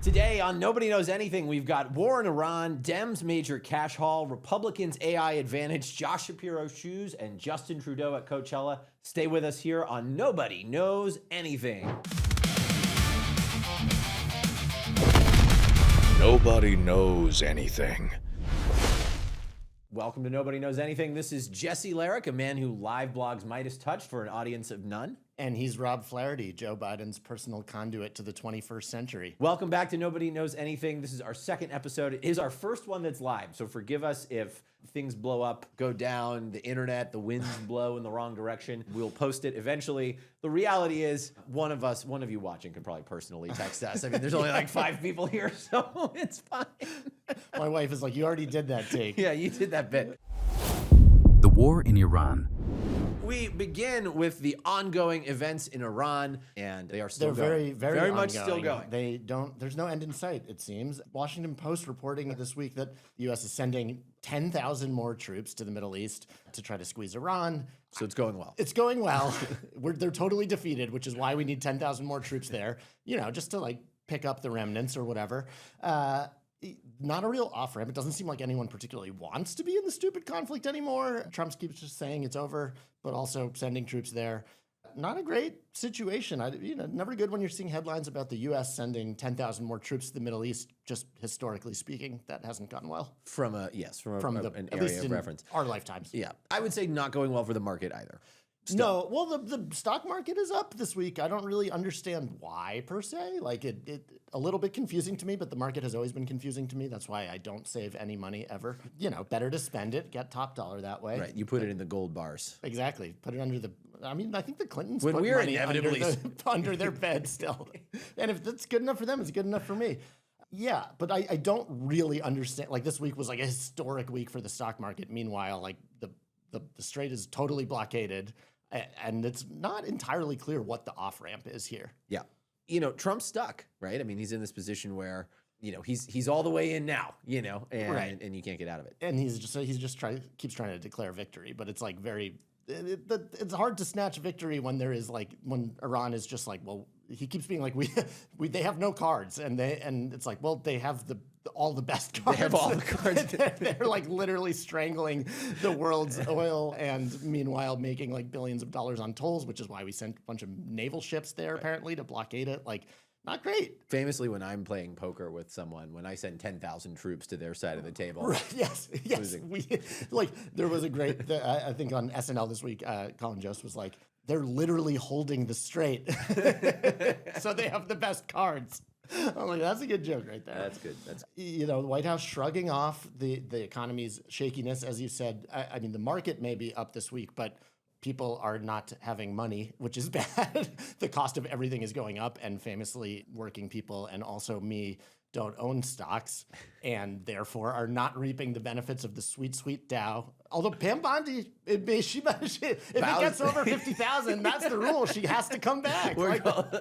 Today on Nobody Knows Anything, we've got war in Iran, Dems major cash haul, Republicans AI advantage, Josh Shapiro shoes, and Justin Trudeau at Coachella. Stay with us here on Nobody Knows Anything. Nobody knows anything. Welcome to Nobody Knows Anything. This is Jesse Larrick, a man who live blogs Midas Touch for an audience of none. And he's Rob Flaherty, Joe Biden's personal conduit to the 21st century. Welcome back to Nobody Knows Anything. This is our second episode. It is our first one that's live, so forgive us if things blow up, go down, the internet, the winds blow in the wrong direction. We'll post it eventually. The reality is, one of you watching can probably personally text us. I mean, there's only like 5 people here, so it's fine. My wife is like, you already did that take. Yeah, you did that bit. The war in Iran. We begin with the ongoing events in Iran, and they are still going. They're very much ongoing. still going. There's no end in sight, it seems. Washington Post reporting this week that the U.S. is sending 10,000 more troops to the Middle East to try to squeeze Iran. So it's going well. It's going well. They're totally defeated, which is why we need 10,000 more troops there, just to like pick up the remnants or whatever. Not a real off-ramp. It doesn't seem like anyone particularly wants to be in the stupid conflict anymore. Trump keeps just saying it's over, but also sending troops there. Not a great situation. Never good when you're seeing headlines about the U.S. sending 10,000 more troops to the Middle East. Just historically speaking, that hasn't gone well. From an area of reference. Our lifetimes. Yeah, I would say not going well for the market either. Still. No, well, the stock market is up this week. I don't really understand why, per se. Like, it a little bit confusing to me, but the market has always been confusing to me. That's why I don't save any money ever. Better to spend it, get top dollar that way. Right, you put it in the gold bars. Exactly. Put it under the... I think the Clintons when put we're money inevitably under their bed still. And if that's good enough for them, it's good enough for me. Yeah, but I don't really understand. Like, this week was like a historic week for the stock market. Meanwhile, like, the Strait is totally blockaded. And it's not entirely clear what the off-ramp is here. Yeah. Trump's stuck, right? I mean, he's in this position where, he's all the way in now, and you can't get out of it. And keeps trying to declare victory, but it's like it's hard to snatch victory when when Iran is just like, well, he keeps being like, they have no cards, and it's like, well, they have all the best cards. They have all the cards. They're like literally strangling the world's oil, and meanwhile making like billions of dollars on tolls, which is why we sent a bunch of naval ships there apparently to blockade it. Like, not great. Famously, when I'm playing poker with someone, when I send 10,000 troops to their side of the table. Right, yes. There was a great, I think on SNL this week, Colin Jost was like, they're literally holding the Strait. So they have the best cards. I'm like, that's a good joke right there. That's good. The White House shrugging off the economy's shakiness, as you said. I mean, the market may be up this week, but people are not having money, which is bad. The cost of everything is going up, and famously, working people and also me don't own stocks, and therefore are not reaping the benefits of the sweet, sweet Dow. Although Pam Bondi, if it gets over 50,000, that's the rule. She has to come back.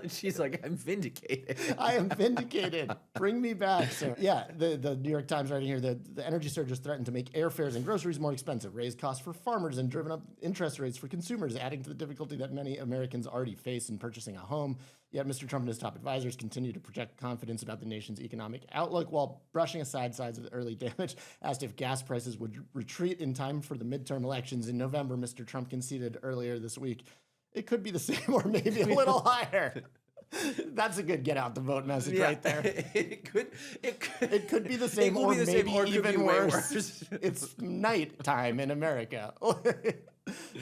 She's like, I'm vindicated. I am vindicated. Bring me back, sir. Yeah, the New York Times writing here, the energy surge has threatened to make airfares and groceries more expensive, raised costs for farmers, and driven up interest rates for consumers, adding to the difficulty that many Americans already face in purchasing a home. Yet Mr. Trump and his top advisors continue to project confidence about the nation's economic outlook while brushing aside signs of early damage. Asked if gas prices would retreat in time for the midterm elections in November, Mr. Trump conceded earlier this week it could be the same or maybe a little higher. That's a good get out the vote message right there. It could be the same or maybe even worse. It's nighttime in America.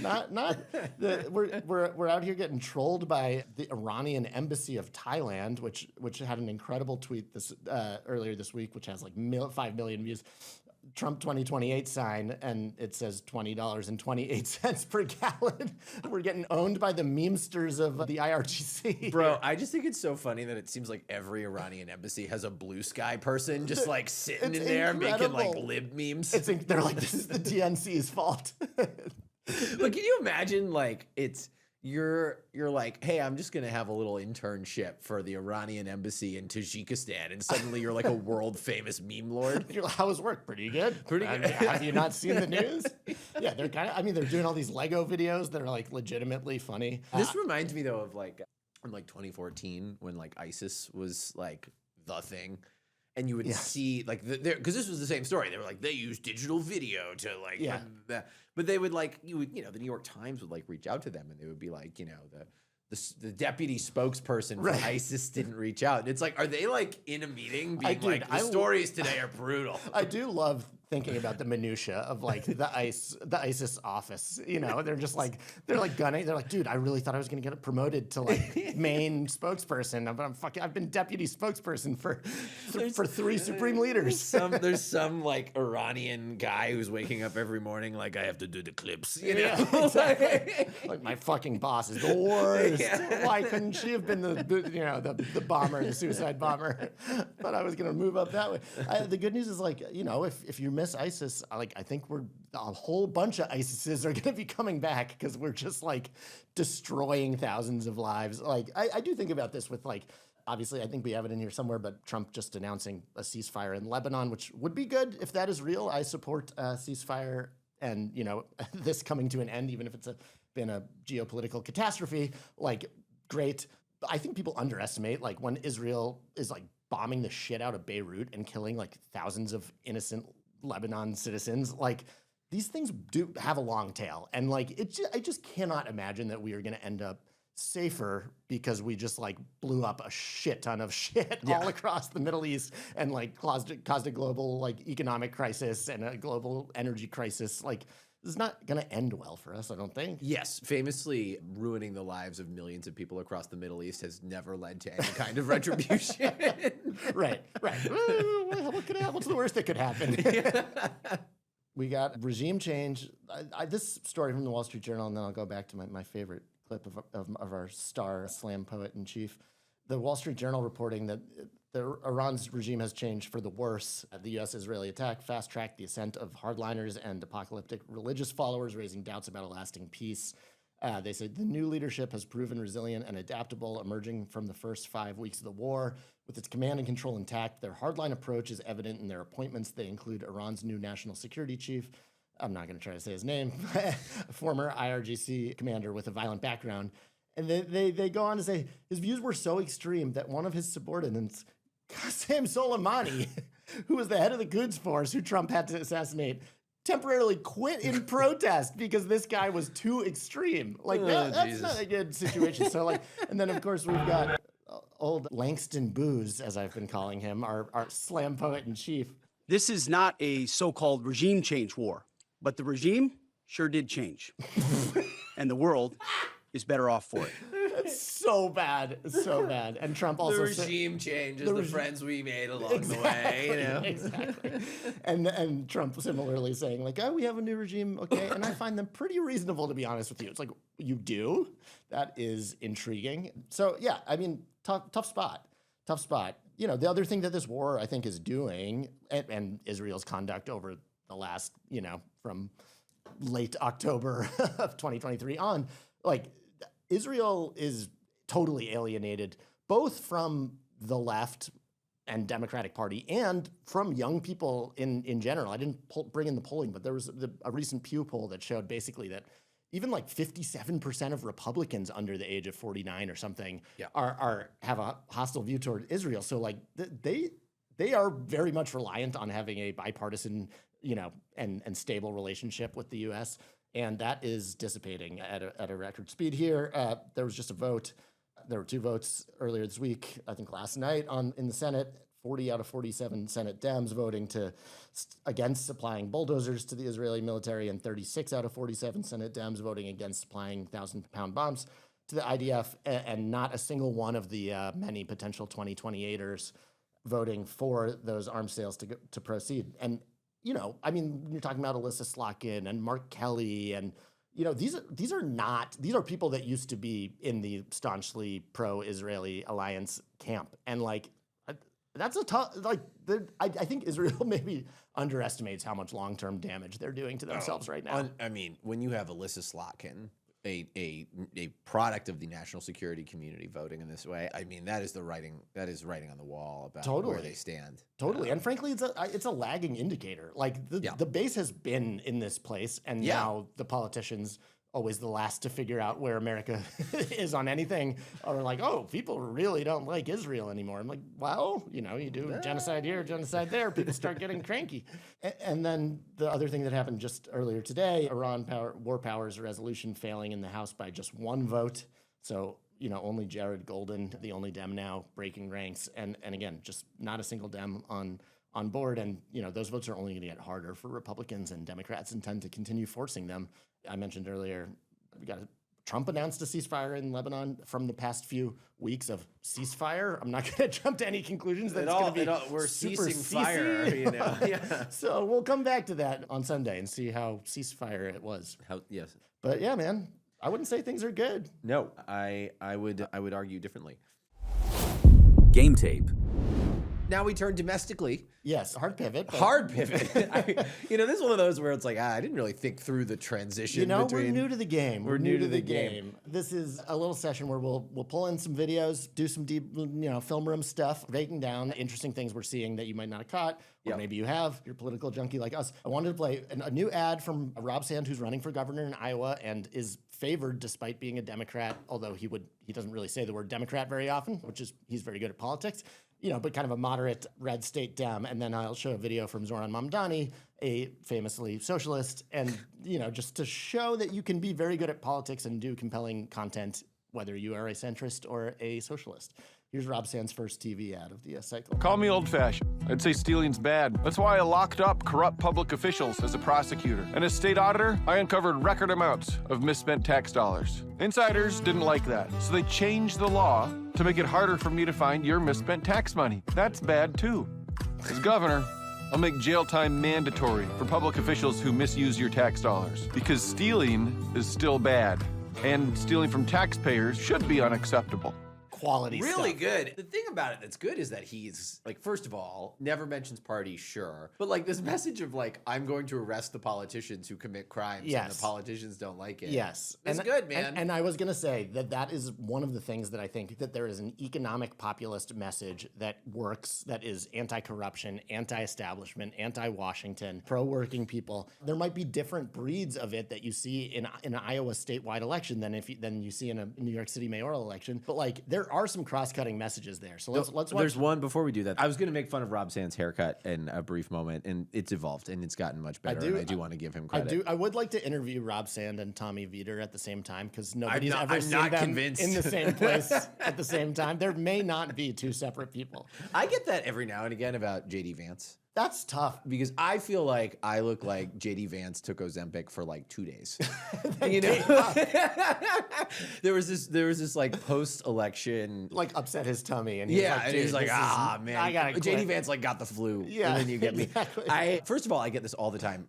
We're out here getting trolled by the Iranian embassy of Thailand, which had an incredible tweet earlier this week, which has like 5 million views. Trump 2028 sign, and it says $20.28 per gallon. We're getting owned by the memesters of the IRGC. Bro, I just think it's so funny that it seems like every Iranian embassy has a blue sky person just like sitting in there making like lib memes. They're like, this is the DNC's fault. But can you imagine, like, you're like, hey, I'm just gonna have a little internship for the Iranian embassy in Tajikistan, and suddenly you're like a world famous meme lord. You're like, how was work? Pretty good. Pretty good. Have you not seen the news? Yeah, they're they're doing all these Lego videos that are like legitimately funny. This reminds me though of like, in like 2014 when like ISIS was like the thing. And you would see like because this was the same story. They were like they use digital video to like but they would like the New York Times would like reach out to them and they would be like the deputy spokesperson for ISIS didn't reach out. And it's like, are they like in a meeting being the stories today are brutal? I do love thinking about the minutia of like the ISIS office. They're just like gunning. They're like, dude, I really thought I was gonna get promoted to like main spokesperson, but I've been deputy spokesperson for 3 supreme leaders. There's some like Iranian guy who's waking up every morning like I have to do the clips. Yeah, exactly. Like my fucking boss is the worst. Yeah. Why couldn't she have been the bomber, the suicide bomber? But I was gonna move up that way. The good news is like if you miss ISIS, like I think a whole bunch of ISISes are gonna be coming back because we're just like destroying thousands of lives. Like I do think about this with like. Obviously, I think we have it in here somewhere, but Trump just announcing a ceasefire in Lebanon, which would be good if that is real. I support a ceasefire and, this coming to an end, even if it's been a geopolitical catastrophe, like, great. I think people underestimate, like, when Israel is, like, bombing the shit out of Beirut and killing, like, thousands of innocent Lebanon citizens, like, these things do have a long tail. And, like, I just cannot imagine that we are going to end up safer because we just like blew up a shit ton of shit all across the Middle East and like caused a global like economic crisis and a global energy crisis. Like this is not going to end well for us, I don't think. Yes, famously ruining the lives of millions of people across the Middle East has never led to any kind of retribution. Right. What could happen? What's the worst that could happen? We got regime change. This story from the Wall Street Journal, and then I'll go back to my favorite clip of our star slam poet in chief. The Wall Street Journal reporting that Iran's regime has changed for the worse. The U.S.-Israeli attack fast-tracked the ascent of hardliners and apocalyptic religious followers, raising doubts about a lasting peace. They said the new leadership has proven resilient and adaptable, emerging from the first 5 weeks of the war. With its command and control intact, their hardline approach is evident in their appointments. They include Iran's new national security chief, I'm not going to try to say his name, former IRGC commander with a violent background. And they go on to say his views were so extreme that one of his subordinates, Qasem Soleimani, who was the head of the Quds Force, who Trump had to assassinate, temporarily quit in protest because this guy was too extreme. Like that's not a good situation. So like, and then of course we've got old Langston Booze, as I've been calling him, our slam poet in chief. This is not a so-called regime change war, but the regime sure did change. And the world is better off for it. It's so bad. It's so bad. And Trump also the regime changes the friends we made along the way. Exactly. And Trump similarly saying like, oh, we have a new regime, okay? And I find them pretty reasonable, to be honest with you. It's like, you do? That is intriguing. So yeah, I mean, tough spot. The other thing that this war, I think, is doing, and Israel's conduct over the last, from late October of 2023 on, like, Israel is totally alienated, both from the left and Democratic Party and from young people in general. I didn't bring in the polling, but there was a recent Pew poll that showed basically that even like 57% of Republicans under the age of 49 or something have a hostile view toward Israel. So like they are very much reliant on having a bipartisan, and stable relationship with the U.S. And that is dissipating at a record speed here. There was just a vote. There were 2 votes earlier this week, I think last night in the Senate. 40 out of 47 Senate Dems voting against supplying bulldozers to the Israeli military, and 36 out of 47 Senate Dems voting against supplying 1,000-pound bombs to the IDF, and not a single one of the many potential 2028ers voting for those arms sales to proceed. And, you're talking about Alyssa Slotkin and Mark Kelly, and, these are people that used to be in the staunchly pro-Israeli alliance camp. And, like, that's a tough, like, I think Israel maybe underestimates how much long-term damage they're doing to themselves right now. I mean, when you have Alyssa Slotkin, a product of the national security community voting in this way, I mean, that is writing on the wall about where they stand. Totally. And frankly, it's a lagging indicator. Like the base has been in this place, and now the politicians always the last to figure out where America is on anything, are like, oh, people really don't like Israel anymore. I'm like, well, you know, you do genocide here, genocide there, people start getting cranky. And then the other thing that happened just earlier today, War Powers resolution failing in the House by just one vote. So, you know, only Jared Golden, the only Dem now, breaking ranks. And again, just not a single Dem on board. And, you know, those votes are only going to get harder for Republicans, and Democrats intend to continue forcing them. I mentioned earlier, Trump announced a ceasefire in Lebanon from the past few weeks of ceasefire. I'm not going to jump to any conclusions. That it's going to be we're super ceasing fire, you know. Yeah. So we'll come back to that on Sunday and see how ceasefire it was. Yes. But yeah, man, I wouldn't say things are good. No, I would argue differently. Game tape. Now we turn domestically. Yes, hard pivot. Hard pivot. This is one of those where it's like, I didn't really think through the transition. You know, between... we're new to the game. We're new to the game. This is a little session where we'll pull in some videos, do some deep, film room stuff, breaking down interesting things we're seeing that you might not have caught, or maybe you have. You're a political junkie like us. I wanted to play a new ad from Rob Sand, who's running for governor in Iowa and is favored despite being a Democrat, although he doesn't really say the word Democrat very often, which is he's very good at politics. But kind of a moderate red state Dem. And then I'll show a video from Zoran Mamdani, a famously socialist, and, just to show that you can be very good at politics and do compelling content, whether you are a centrist or a socialist. Here's Rob Sand's first TV ad of the cycle. Call me old-fashioned. I'd say stealing's bad. That's why I locked up corrupt public officials as a prosecutor. And as state auditor, I uncovered record amounts of misspent tax dollars. Insiders didn't like that, so they changed the law to make it harder for me to find your misspent tax money. That's bad, too. As governor, I'll make jail time mandatory for public officials who misuse your tax dollars, because stealing is still bad, and stealing from taxpayers should be unacceptable. Quality really stuff. Good. The thing about it that's good is that he's like, first of all, never mentions party, sure, but like this message of like, I'm going to arrest the politicians who commit crimes, and the politicians don't like it. Yes, it's good, man. And I was gonna say that is one of the things that I think that there is an economic populist message that works, that is anti-corruption, anti-establishment, anti-Washington, pro-working people. There might be different breeds of it that you see in an Iowa statewide election than you see in a New York City mayoral election, but like there are some cross-cutting messages there. So let's watch. There's one before we do that. I was going to make fun of Rob Sand's haircut in a brief moment, and it's evolved and it's gotten much better. I do want to give him credit. I would like to interview Rob Sand and Tommy Vietor at the same time, because nobody's ever seen them convinced. in the same place at the same time. There may not be two separate people. I get that every now and again about JD Vance. That's tough. Because I feel like I look like JD Vance took Ozempic for like 2 days. There was this like post-election, like upset his tummy, and he's like, man, I gotta JD quit. Vance like got the flu. Yeah, and then you get exactly. me. First of all, I get this all the time.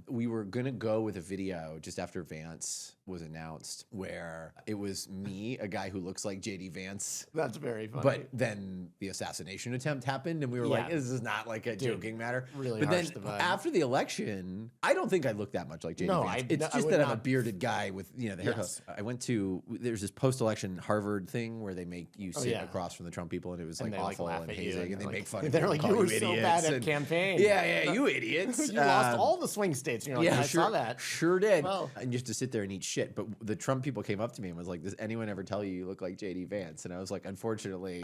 We were gonna go with a video just after Vance was announced, where it was me, a guy who looks like JD Vance. That's very funny. But then the assassination attempt happened, and we were like, this is not like a joking matter. Really but then harsh the vibe. after the election, I don't think I look that much like JD Vance. It's just that I'm a bearded guy with the haircut. Yes. I went to, there's this post-election Harvard thing where they make you sit across from the Trump people, and it was like awful and hazing, and they make fun of you. They're like, you were so bad at campaign. Yeah, you idiots. You lost all the swing states. And you're like, I saw that. Sure did. Well. And you have to sit there and eat shit. But the Trump people came up to me and was like, does anyone ever tell you look like JD Vance? And I was like, unfortunately,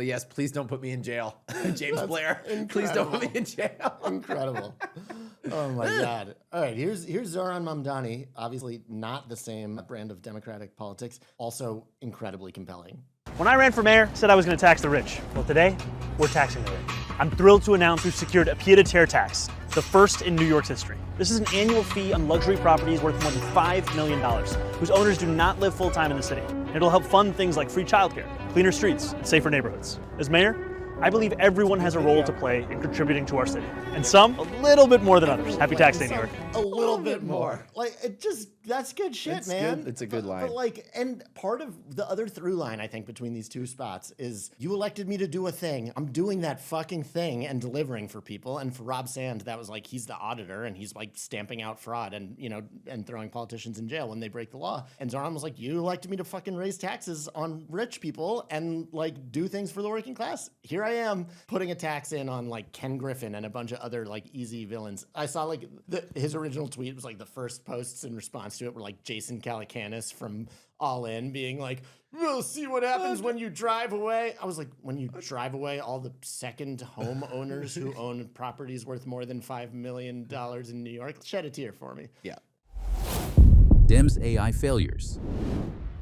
yes, please don't put me in jail. James Blair, please don't put me in jail. Incredible. Oh my God. All right, here's Zoran Mamdani, obviously not the same brand of democratic politics, also incredibly compelling. When I ran for mayor, said I was going to tax the rich. Well, today, we're taxing the rich. I'm thrilled to announce we've secured a pied-à-terre tax, the first in New York's history. This is an annual fee on luxury properties worth more than $5 million, whose owners do not live full-time in the city. It'll help fund things like free childcare, cleaner streets, and safer neighborhoods. As mayor, I believe everyone has a role to play in contributing to our city, and some a little bit more than others. Happy Tax Day, New York. A little bit more. Like, that's good shit, man. It's a good line. But and part of the other through line, I think, between these two spots is you elected me to do a thing. I'm doing that fucking thing and delivering for people. And for Rob Sand, that was like, he's the auditor and he's like stamping out fraud and, and throwing politicians in jail when they break the law. And Zoran was like, you elected me to fucking raise taxes on rich people and like do things for the working class. Here I am putting a tax in on like Ken Griffin and a bunch of other like easy villains. I saw like his original tweet was like the first posts in response to it were like Jason Calacanis from All In being like, we'll see what happens when you drive away. I was like, when you drive away all the second homeowners who own properties worth more than $5 million in New York, shed a tear for me. Yeah. Dems AI failures.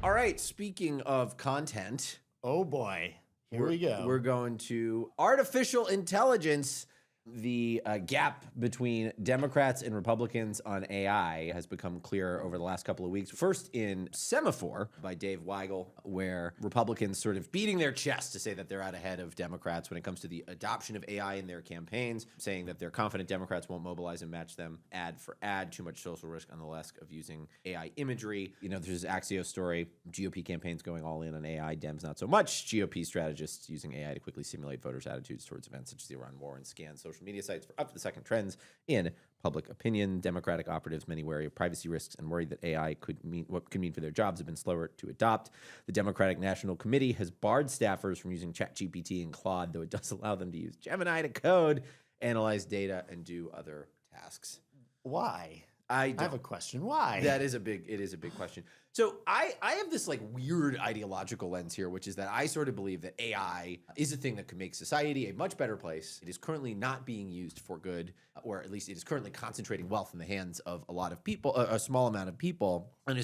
All right, speaking of content, Oh boy, here we go. We're going to artificial intelligence. The gap between Democrats and Republicans on AI has become clear over the last couple of weeks. First in Semaphore by Dave Weigel, where Republicans sort of beating their chest to say that they're out ahead of Democrats when it comes to the adoption of AI in their campaigns, saying that they're confident Democrats won't mobilize and match them ad for ad, too much social risk on the risk of using AI imagery. You know, there's this Axios story, GOP campaigns going all in on AI, Dems not so much. GOP strategists using AI to quickly simulate voters' attitudes towards events such as the Iran war and scan social media sites for up-to-the-second trends in public opinion. Democratic operatives, many wary of privacy risks and worried that AI could mean what could mean for their jobs, have been slower to adopt. The Democratic National Committee has barred staffers from using ChatGPT and Claude, though it does allow them to use Gemini to code, analyze data, and do other tasks. Why? I have a question. Why? It is a big question. So I have this like weird ideological lens here, which is that I sort of believe that AI is a thing that could make society a much better place. It is currently not being used for good, or at least it is currently concentrating wealth in the hands of a lot of people, a small amount of people, and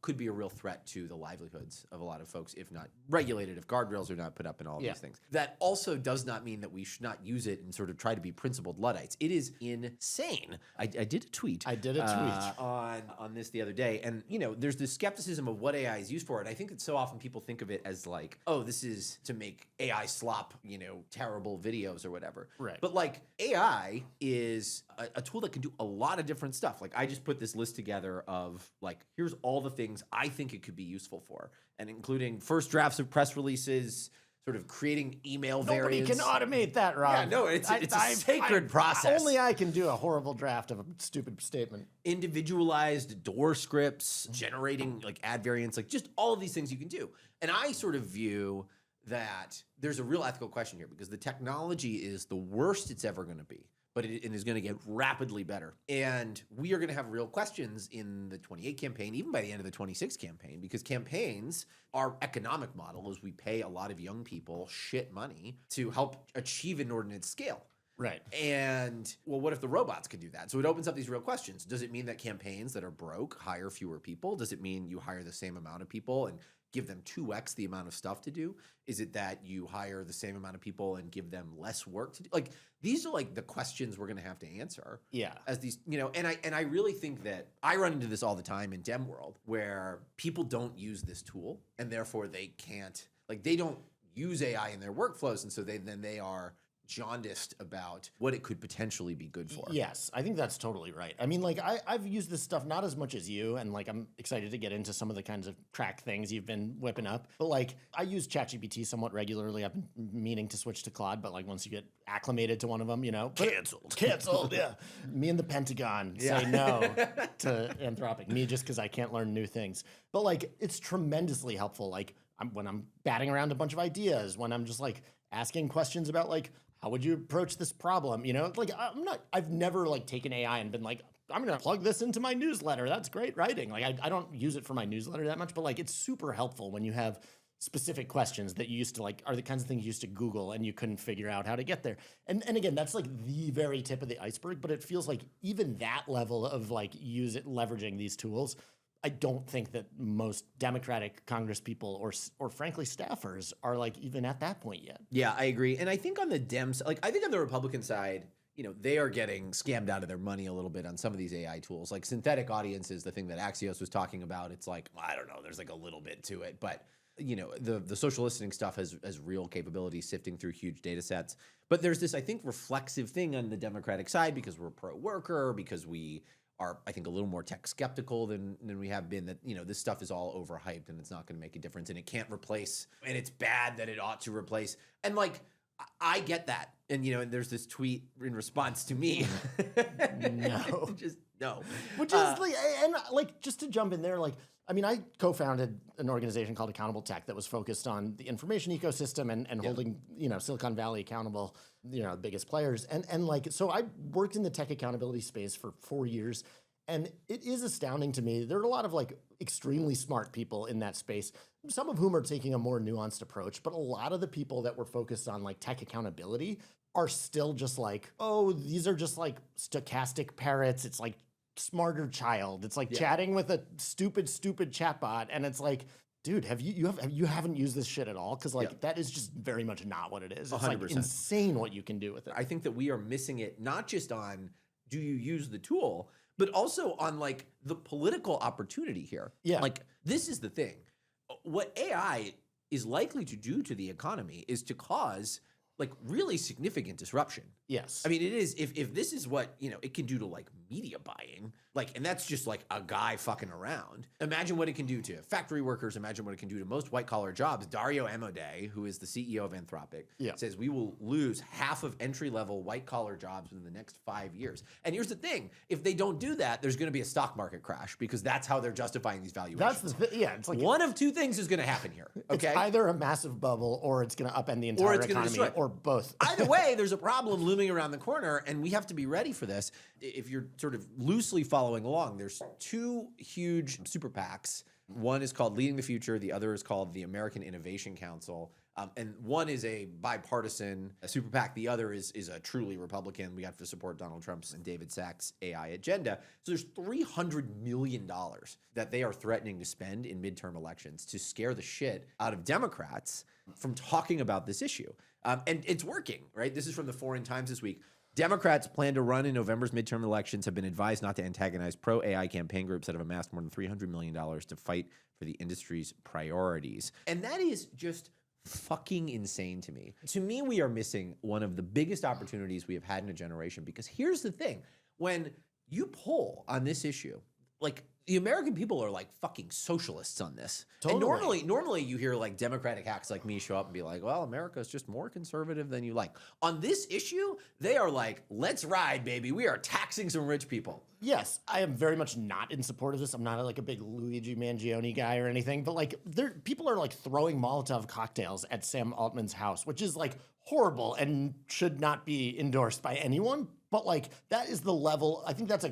could be a real threat to the livelihoods of a lot of folks, if not regulated, if guardrails are not put up and all of these things. That also does not mean that we should not use it and sort of try to be principled Luddites. It is insane. I did a tweet. On this the other day, and you know, there's this skepticism of what AI is used for, and I think that so often people think of it as like, oh, this is to make AI slop, you know, terrible videos or whatever. Right. But like AI is a tool that can do a lot of different stuff. Like I just put this list together of like, here's all the things I think it could be useful for, and including first drafts of press releases, sort of creating email Nobody variants. can automate that, Rob. Yeah, no, it's a sacred process. Only I can do a horrible draft of a stupid statement. Individualized door scripts, generating like ad variants, like just all of these things you can do. And I sort of view that there's a real ethical question here because the technology is the worst it's ever going to be, but it is going to get rapidly better. And we are going to have real questions in the 28 campaign, even by the end of the 26 campaign, because campaigns, our economic model is we pay a lot of young people shit money to help achieve inordinate scale. Right. And, well, what if the robots could do that? So it opens up these real questions. Does it mean that campaigns that are broke hire fewer people? Does it mean you hire the same amount of people and give them 2x the amount of stuff to do? Is it that you hire the same amount of people and give them less work to do? Like, these are like the questions we're going to have to answer. Yeah. As these, you know, and I really think that I run into this all the time in Dem world where people don't use this tool and therefore they can't, like they don't use AI in their workflows. And so they are jaundiced about what it could potentially be good for. Yes, I think that's totally right. I mean, like, I've used this stuff not as much as you, and like, I'm excited to get into some of the kinds of track things you've been whipping up. But like, I use ChatGPT somewhat regularly. I've been meaning to switch to Claude, but like, once you get acclimated to one of them, you know, canceled. Yeah. Me and the Pentagon say no to Anthropic. Me just because I can't learn new things. But like, it's tremendously helpful. Like, when I'm batting around a bunch of ideas, when I'm just like asking questions about like, how would you approach this problem? You know, like I've never like taken AI and been like, I'm going to plug this into my newsletter. That's great writing. Like I don't use it for my newsletter that much, but like it's super helpful when you have specific questions that you used to like are the kinds of things you used to Google and you couldn't figure out how to get there. And again, that's like the very tip of the iceberg, but it feels like even that level of like leveraging these tools, I don't think that most Democratic Congress people or frankly staffers are like even at that point yet. Yeah, I agree. And I think on the Dems, like I think on the Republican side, you know, they are getting scammed out of their money a little bit on some of these AI tools. Like synthetic audiences, the thing that Axios was talking about, it's like, I don't know, there's like a little bit to it. But, you know, the social listening stuff has real capabilities sifting through huge data sets. But there's this, I think, reflexive thing on the Democratic side because we're pro-worker, because we are, I think, a little more tech skeptical than we have been, that, you know, this stuff is all overhyped and it's not going to make a difference and it can't replace, and it's bad that it ought to replace. And like, I get that. And, you know, and there's this tweet in response to me. No. Just No. Which is like, and like, just to jump in there, like, I mean, I co-founded an organization called Accountable Tech that was focused on the information ecosystem and holding, Silicon Valley accountable, the biggest players. And like, so I worked in the tech accountability space for 4 years. And it is astounding to me. There are a lot of like extremely smart people in that space, some of whom are taking a more nuanced approach. But a lot of the people that were focused on like tech accountability are still just like, oh, these are just like stochastic parrots. It's like smarter child. It's like chatting with a stupid chatbot. And it's like, dude, you haven't used this shit at all? Because like that is just very much not what it is. It's 100%. like insane what you can do with it. I think that we are missing it, not just on do you use the tool, but also on like the political opportunity here. Yeah. Like this is the thing. What AI is likely to do to the economy is to cause like really significant disruption. Yes. I mean, it is, if this is what, it can do to like media buying, like, and that's just like a guy fucking around. Imagine what it can do to factory workers. Imagine what it can do to most white collar jobs. Dario Amodei, who is the CEO of Anthropic, says we will lose half of entry level white collar jobs within the next 5 years. And here's the thing. If they don't do that, there's going to be a stock market crash because that's how they're justifying these valuations. That's the it's like one of two things is going to happen here. Okay. It's either a massive bubble or it's going to upend the entire economy or both. Either way, there's a problem looming around the corner, and we have to be ready for this. If you're sort of loosely following along, there's two huge super PACs. One is called Leading the Future. The other is called the American Innovation Council. And one is a bipartisan super PAC. The other is a truly Republican. We have to support Donald Trump's and David Sachs' AI agenda. So there's $300 million that they are threatening to spend in midterm elections to scare the shit out of Democrats from talking about this issue. And it's working, right? This is from the Foreign Times this week. Democrats plan to run in November's midterm elections have been advised not to antagonize pro-AI campaign groups that have amassed more than $300 million to fight for the industry's priorities. And that is just fucking insane to me. To me, we are missing one of the biggest opportunities we have had in a generation, because here's the thing. When you poll on this issue, like, the American people are like fucking socialists on this. Totally. And normally you hear like Democratic hacks like me show up and be like, well, America's just more conservative than you like. On this issue, they are like, let's ride, baby. We are taxing some rich people. Yes, I am very much not in support of this. I'm not like a big Luigi Mangione guy or anything, but like people are like throwing Molotov cocktails at Sam Altman's house, which is like horrible and should not be endorsed by anyone. But like that is the level. I think that's a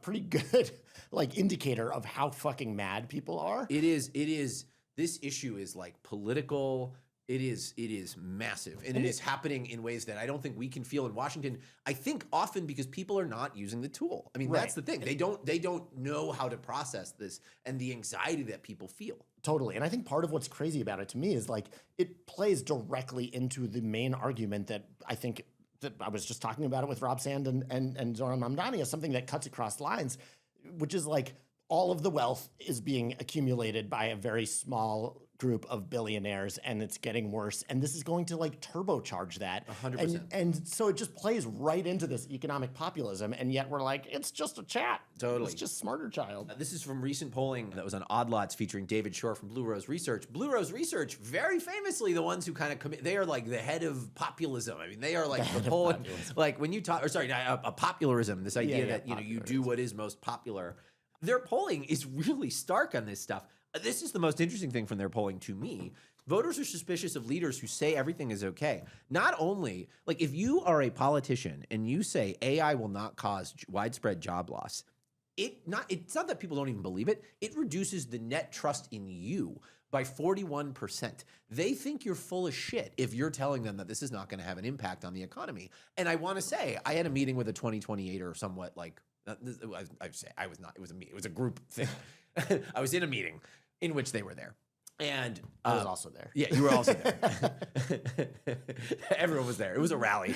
pretty good like indicator of how fucking mad people are. It is. This issue is like political. It is massive, and it is happening in ways that I don't think we can feel in Washington. I think often because people are not using the tool. I mean, that's the thing. They don't know how to process this and the anxiety that people feel. Totally. And I think part of what's crazy about it to me is like it plays directly into the main argument that I think that I was just talking about it with Rob Sand and Zoran Mamdani as something that cuts across lines, which is like all of the wealth is being accumulated by a very small group of billionaires, and it's getting worse. And this is going to like turbocharge that. 100%. And so it just plays right into this economic populism. And yet we're like, it's just a chat. Totally. It's just smarter child. This is from recent polling that was on Odd Lots featuring David Shore from Blue Rose Research. Blue Rose Research, very famously the ones who kind of commit, they are like the head of populism. I mean, they are like the whole, like when you talk, or sorry, a popularism, this idea that, you do what is most popular. Their polling is really stark on this stuff. This is the most interesting thing from their polling to me. Voters are suspicious of leaders who say everything is okay. Not only, like if you are a politician and you say AI will not cause widespread job loss, it's not that people don't even believe it. It reduces the net trust in you by 41%. They think you're full of shit if you're telling them that this is not going to have an impact on the economy. And I want to say, I had a meeting with a 2028er somewhat like, I was not, it was a meeting, it was a group thing. I was in a meeting in which they were there. And I was also there. Yeah, you were also there. Everyone was there. It was a rally.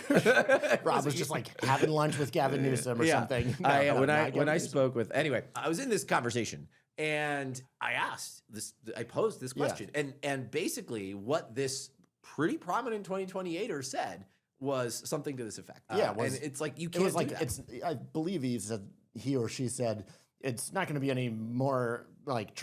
Rob was just like having lunch with Gavin Newsom or something. When I spoke with, anyway, I was in this conversation and I asked this, I posed this question, and basically what this pretty prominent 2028er said was something to this effect. And it's like you can't. It was like I believe he or she said it's not going to be any more like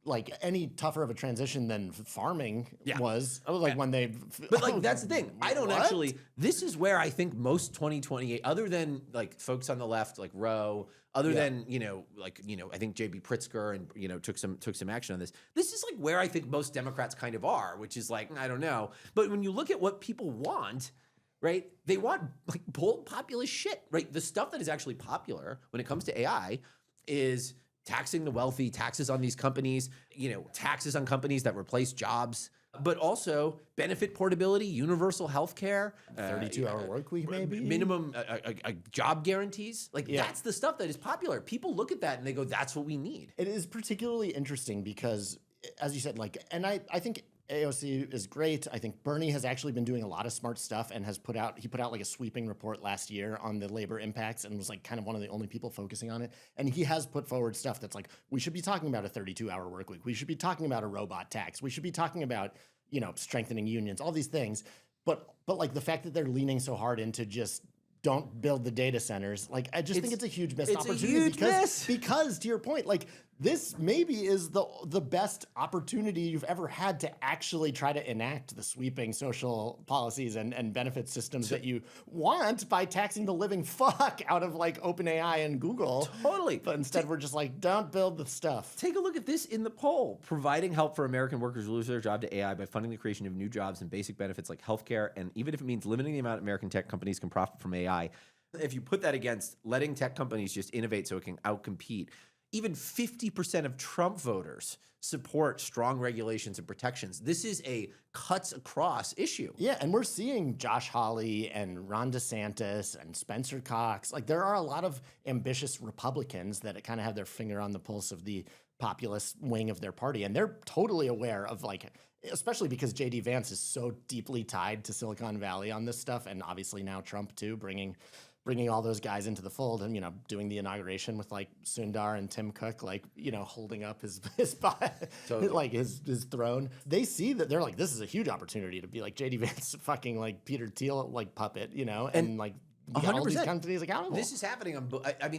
like any tougher of a transition than farming was. Like when they, but like that's the thing. I don't What? actually. This is where I think most 2028, other than like folks on the left, like Roe, other than I think JB Pritzker and took some action on this. This is like where I think most Democrats kind of are, which is like I don't know. But when you look at what people want. Right? They want like bold populist shit, right? The stuff that is actually popular when it comes to AI is taxing the wealthy, taxes on these companies, taxes on companies that replace jobs, but also benefit portability, universal health care, 32-hour work week, maybe minimum job guarantees. Like that's the stuff that is popular. People look at that and they go, that's what we need. It is particularly interesting because, as you said, like, and I think AOC is great. I think Bernie has actually been doing a lot of smart stuff and has put out like a sweeping report last year on the labor impacts and was like kind of one of the only people focusing on it. And he has put forward stuff that's like, we should be talking about a 32-hour work week. We should be talking about a robot tax. We should be talking about, strengthening unions, all these things. But like the fact that they're leaning so hard into just don't build the data centers. Like, I just think it's a huge missed opportunity because to your point, like this maybe is the best opportunity you've ever had to actually try to enact the sweeping social policies and benefit systems that you want by taxing the living fuck out of like OpenAI and Google. Totally. But instead we're just like, don't build the stuff. Take a look at this in the poll. Providing help for American workers who lose their job to AI by funding the creation of new jobs and basic benefits like healthcare, and even if it means limiting the amount American tech companies can profit from AI. If you put that against letting tech companies just innovate so it can outcompete, even 50% of Trump voters support strong regulations and protections. This is a cuts across issue. Yeah, and we're seeing Josh Hawley and Ron DeSantis and Spencer Cox. Like, there are a lot of ambitious Republicans that kind of have their finger on the pulse of the populist wing of their party, and they're totally aware of, like, especially because J.D. Vance is so deeply tied to Silicon Valley on this stuff, and obviously now Trump too, bringing all those guys into the fold and, doing the inauguration with like Sundar and Tim Cook, like, holding up his Totally. like his throne. They see that they're like, this is a huge opportunity to be like JD Vance fucking like Peter Thiel like puppet, and like get all these 100%. companies accountable. This is happening on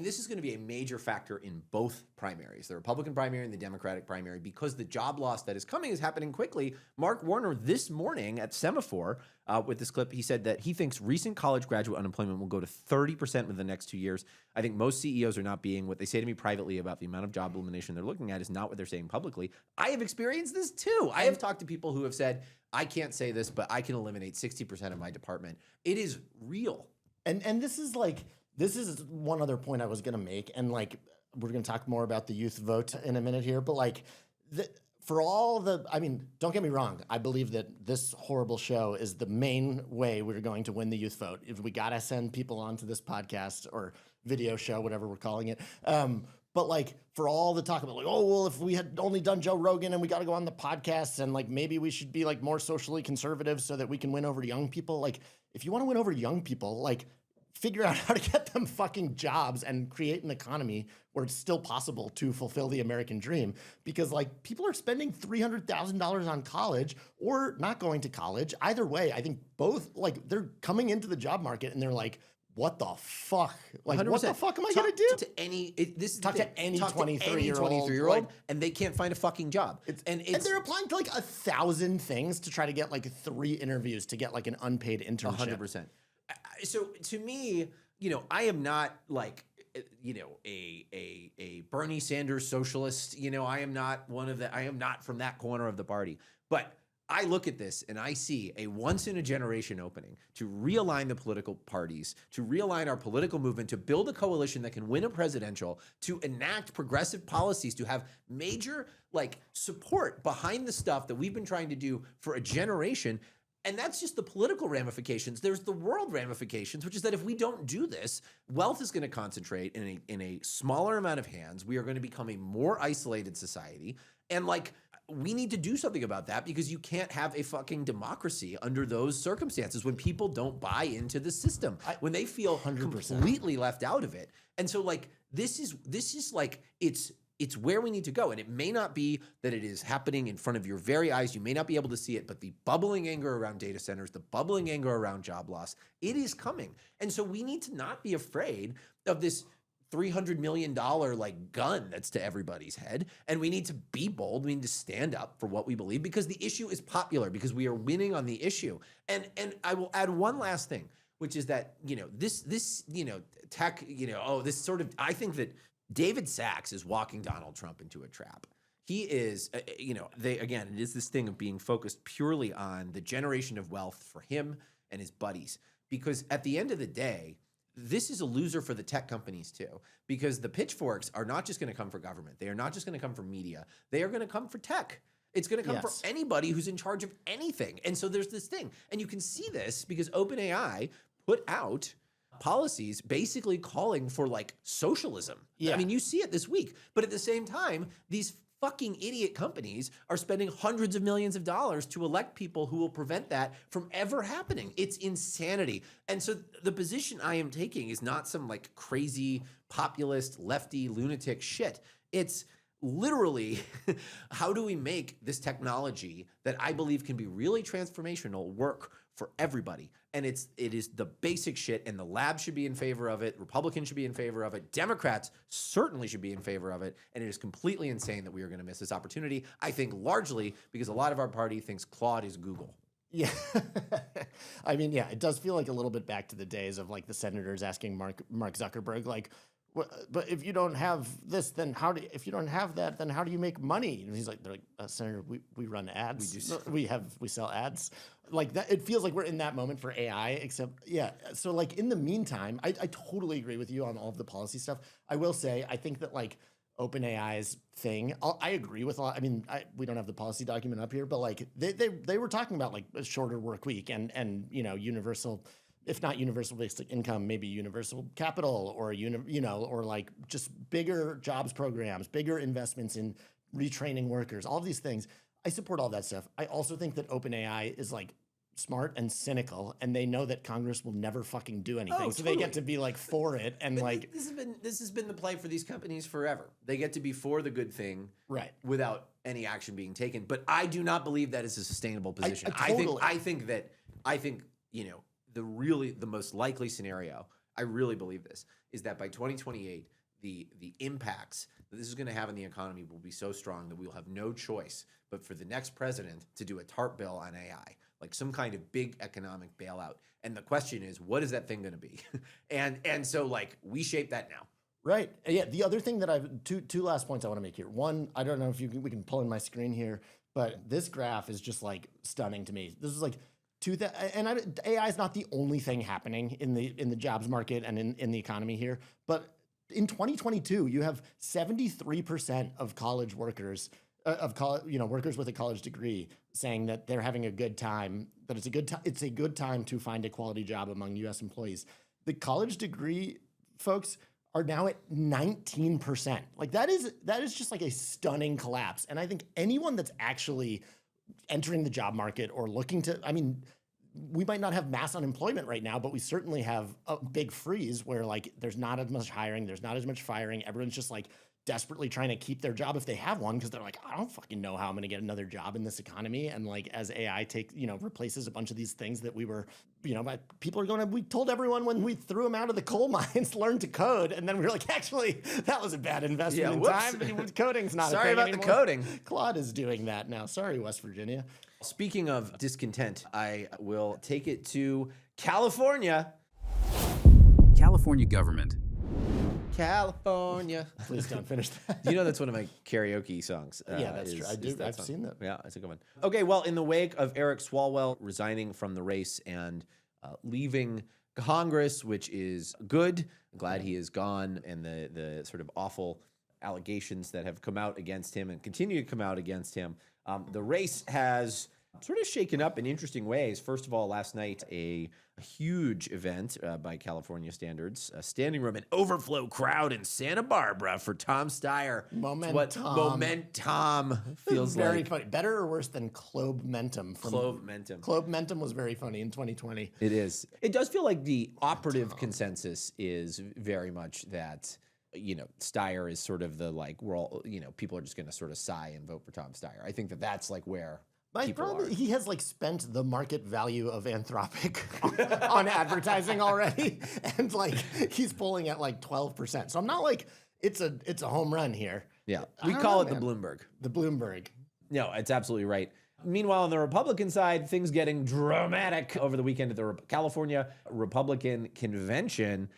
this is going to be a major factor in both primaries, the Republican primary and the Democratic primary, because the job loss that is coming is happening quickly. Mark Warner this morning at Semaphore with this clip, he said that he thinks recent college graduate unemployment will go to 30% within the next 2 years. I think most CEOs are not being what they say to me privately about the amount of job elimination they're looking at is not what they're saying publicly. I have experienced this too. I have talked to people who have said, I can't say this, but I can eliminate 60% of my department. It is real. And this is one other point I was going to make. And like, we're going to talk more about the youth vote in a minute here, but like don't get me wrong. I believe that this horrible show is the main way we're going to win the youth vote. If we got to send people onto this podcast or video show, whatever we're calling it. But like, for all the talk about like, oh, well, if we had only done Joe Rogan and we got to go on the podcast and like, maybe we should be like more socially conservative so that we can win over young people. Like, if you want to win over young people, like, figure out how to get them fucking jobs and create an economy where it's still possible to fulfill the American dream. Because like, people are spending $300,000 on college or not going to college. Either way, I think both, like, they're coming into the job market and they're like, what the fuck? Like, 100%. What the fuck am I going to do? Talk to any 23-year-old, and they can't find a fucking job. And they're applying to like 1,000 things to try to get like 3 interviews to get like an unpaid internship. 100%. So to me, I am not like, a Bernie Sanders socialist. I am not from that corner of the party. But I look at this and I see a once in a generation opening to realign the political parties, to realign our political movement, to build a coalition that can win a presidential, to enact progressive policies, to have major like support behind the stuff that we've been trying to do for a generation. And that's just the political ramifications. There's the world ramifications, which is that if we don't do this, wealth is going to concentrate in a smaller amount of hands. We are going to become a more isolated society. And like, we need to do something about that, because you can't have a fucking democracy under those circumstances when people don't buy into the system, when they feel 100% completely left out of it. And so like, this is like, it's where we need to go. And it may not be that it is happening in front of your very eyes. You may not be able to see it, but the bubbling anger around data centers, the bubbling anger around job loss, it is coming. And so we need to not be afraid of this $300 million like gun that's to everybody's head. And we need to be bold. We need to stand up for what we believe because the issue is popular, because we are winning on the issue. And I will add one last thing, which is that, this tech, this sort of, I think that David Sachs is walking Donald Trump into a trap. He is, it is this thing of being focused purely on the generation of wealth for him and his buddies. Because at the end of the day, this is a loser for the tech companies too, because the pitchforks are not just going to come for government. They are not just going to come for media. They are going to come for tech. It's going to come for anybody who's in charge of anything. And so there's this thing. And you can see this because OpenAI put out policies basically calling for like socialism. Yeah. I mean, you see it this week. But at the same time, these fucking idiot companies are spending hundreds of millions of dollars to elect people who will prevent that from ever happening. It's insanity. And so the position I am taking is not some like crazy populist lefty lunatic shit. It's literally how do we make this technology that I believe can be really transformational work for everybody? And it is the basic shit, and the lab should be in favor of it. Republicans should be in favor of it. Democrats certainly should be in favor of it. And it is completely insane that we are going to miss this opportunity. I think largely because a lot of our party thinks Claude is Google. Yeah. I mean, yeah, it does feel like a little bit back to the days of like the senators asking Mark Zuckerberg, like, but if you don't have this, then if you don't have that, then how do you make money? And he's like, they're like, Senator, we run ads. We sell ads. Like that, it feels like we're in that moment for AI, except, yeah. So like in the meantime, I totally agree with you on all of the policy stuff. I will say, I think that like OpenAI's thing, I agree with a lot. I mean, we don't have the policy document up here, but like they were talking about like a shorter work week and universal, if not universal basic income, maybe universal capital or or like just bigger jobs programs, bigger investments in retraining workers, all of these things. I support all that stuff. I also think that OpenAI is like smart and cynical, and they know that Congress will never fucking do anything. So they get to be like for it, and like this has been the play for these companies forever. They get to be for the good thing, right, without any action being taken. But I do not believe that is a sustainable position. I totally. I think the most likely scenario, I really believe this, is that by 2028, the impacts that this is going to have on the economy will be so strong that we will have no choice but for the next president to do a TARP bill on AI, like some kind of big economic bailout. And the question is, what is that thing going to be? and so like we shape that now. Right. Yeah. The other thing that two last points I want to make here. One, I don't know if we can pull in my screen here, but this graph is just like stunning to me. This is like AI is not the only thing happening in the jobs market and in the economy here, but in 2022, you have 73% of college workers, workers with a college degree, saying that they're having a good time. That it's a good time to find a quality job among U.S. employees. The college degree folks are now at 19%. Like that is just like a stunning collapse. And I think anyone that's actually entering the job market or looking to, I mean, we might not have mass unemployment right now, but we certainly have a big freeze where like there's not as much hiring, there's not as much firing. Everyone's just like desperately trying to keep their job if they have one, because they're like, I don't fucking know how I'm going to get another job in this economy. And like as AI replaces a bunch of these things that we were, people are going to, we told everyone when we threw them out of the coal mines, learn to code. And then we were like, actually, that was a bad investment in time. Coding's not Sorry a thing about anymore. the coding. Claude is doing that now. Sorry, West Virginia. Speaking of discontent, I will take it to California. California government. California. Please don't finish that. That's one of my karaoke songs. Yeah, that's true. I've seen that. Yeah, it's a good one. Okay, well, in the wake of Eric Swalwell resigning from the race and leaving Congress, which is good, I'm glad he is gone, and the sort of awful allegations that have come out against him and continue to come out against him, the race has sort of shaken up in interesting ways. First of all, last night, a huge event by California standards, a standing room and overflow crowd in Santa Barbara for Tom Steyer. Momentum. What Momentum feels very like. funny. Better or worse than Clobementum? Clobementum. Clobementum was very funny in 2020. It is. It does feel like the operative consensus is very much that Steyer is sort of the like, we're all, people are just going to sort of sigh and vote for Tom Steyer. I think that's like where My people problem are. is he has like spent the market value of Anthropic on advertising already, and like he's pulling at like 12%. So I'm not like it's a home run here. Yeah, I we don't call know, it the man. Bloomberg. The Bloomberg. No, it's absolutely right. Meanwhile, on the Republican side, things getting dramatic over the weekend at the California Republican Convention.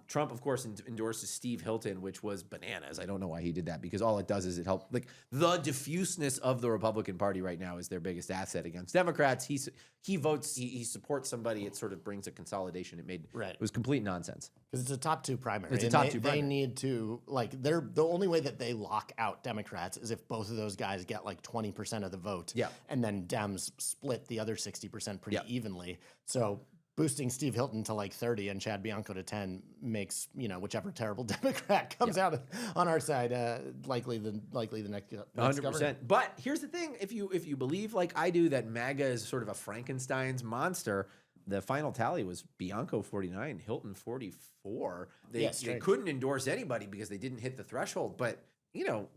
Trump, of course, endorses Steve Hilton, which was bananas. I don't know why he did that, because all it does is it helps. Like, the diffuseness of the Republican Party right now is their biggest asset against Democrats. He votes, he supports somebody. It sort of brings a consolidation. It was complete nonsense. Because it's a top two primary. It's a and top two They primary. need to, like, the only way that they lock out Democrats is if both of those guys get like 20% of the vote. Yeah. And then Dems split the other 60% pretty Yeah. evenly. So boosting Steve Hilton to like 30 and Chad Bianco to 10 makes, whichever terrible Democrat comes out on our side, likely the next 100%. governor. But here's the thing: if you believe, like I do, that MAGA is sort of a Frankenstein's monster, the final tally was Bianco 49, Hilton 44. They strange. couldn't endorse anybody because they didn't hit the threshold. But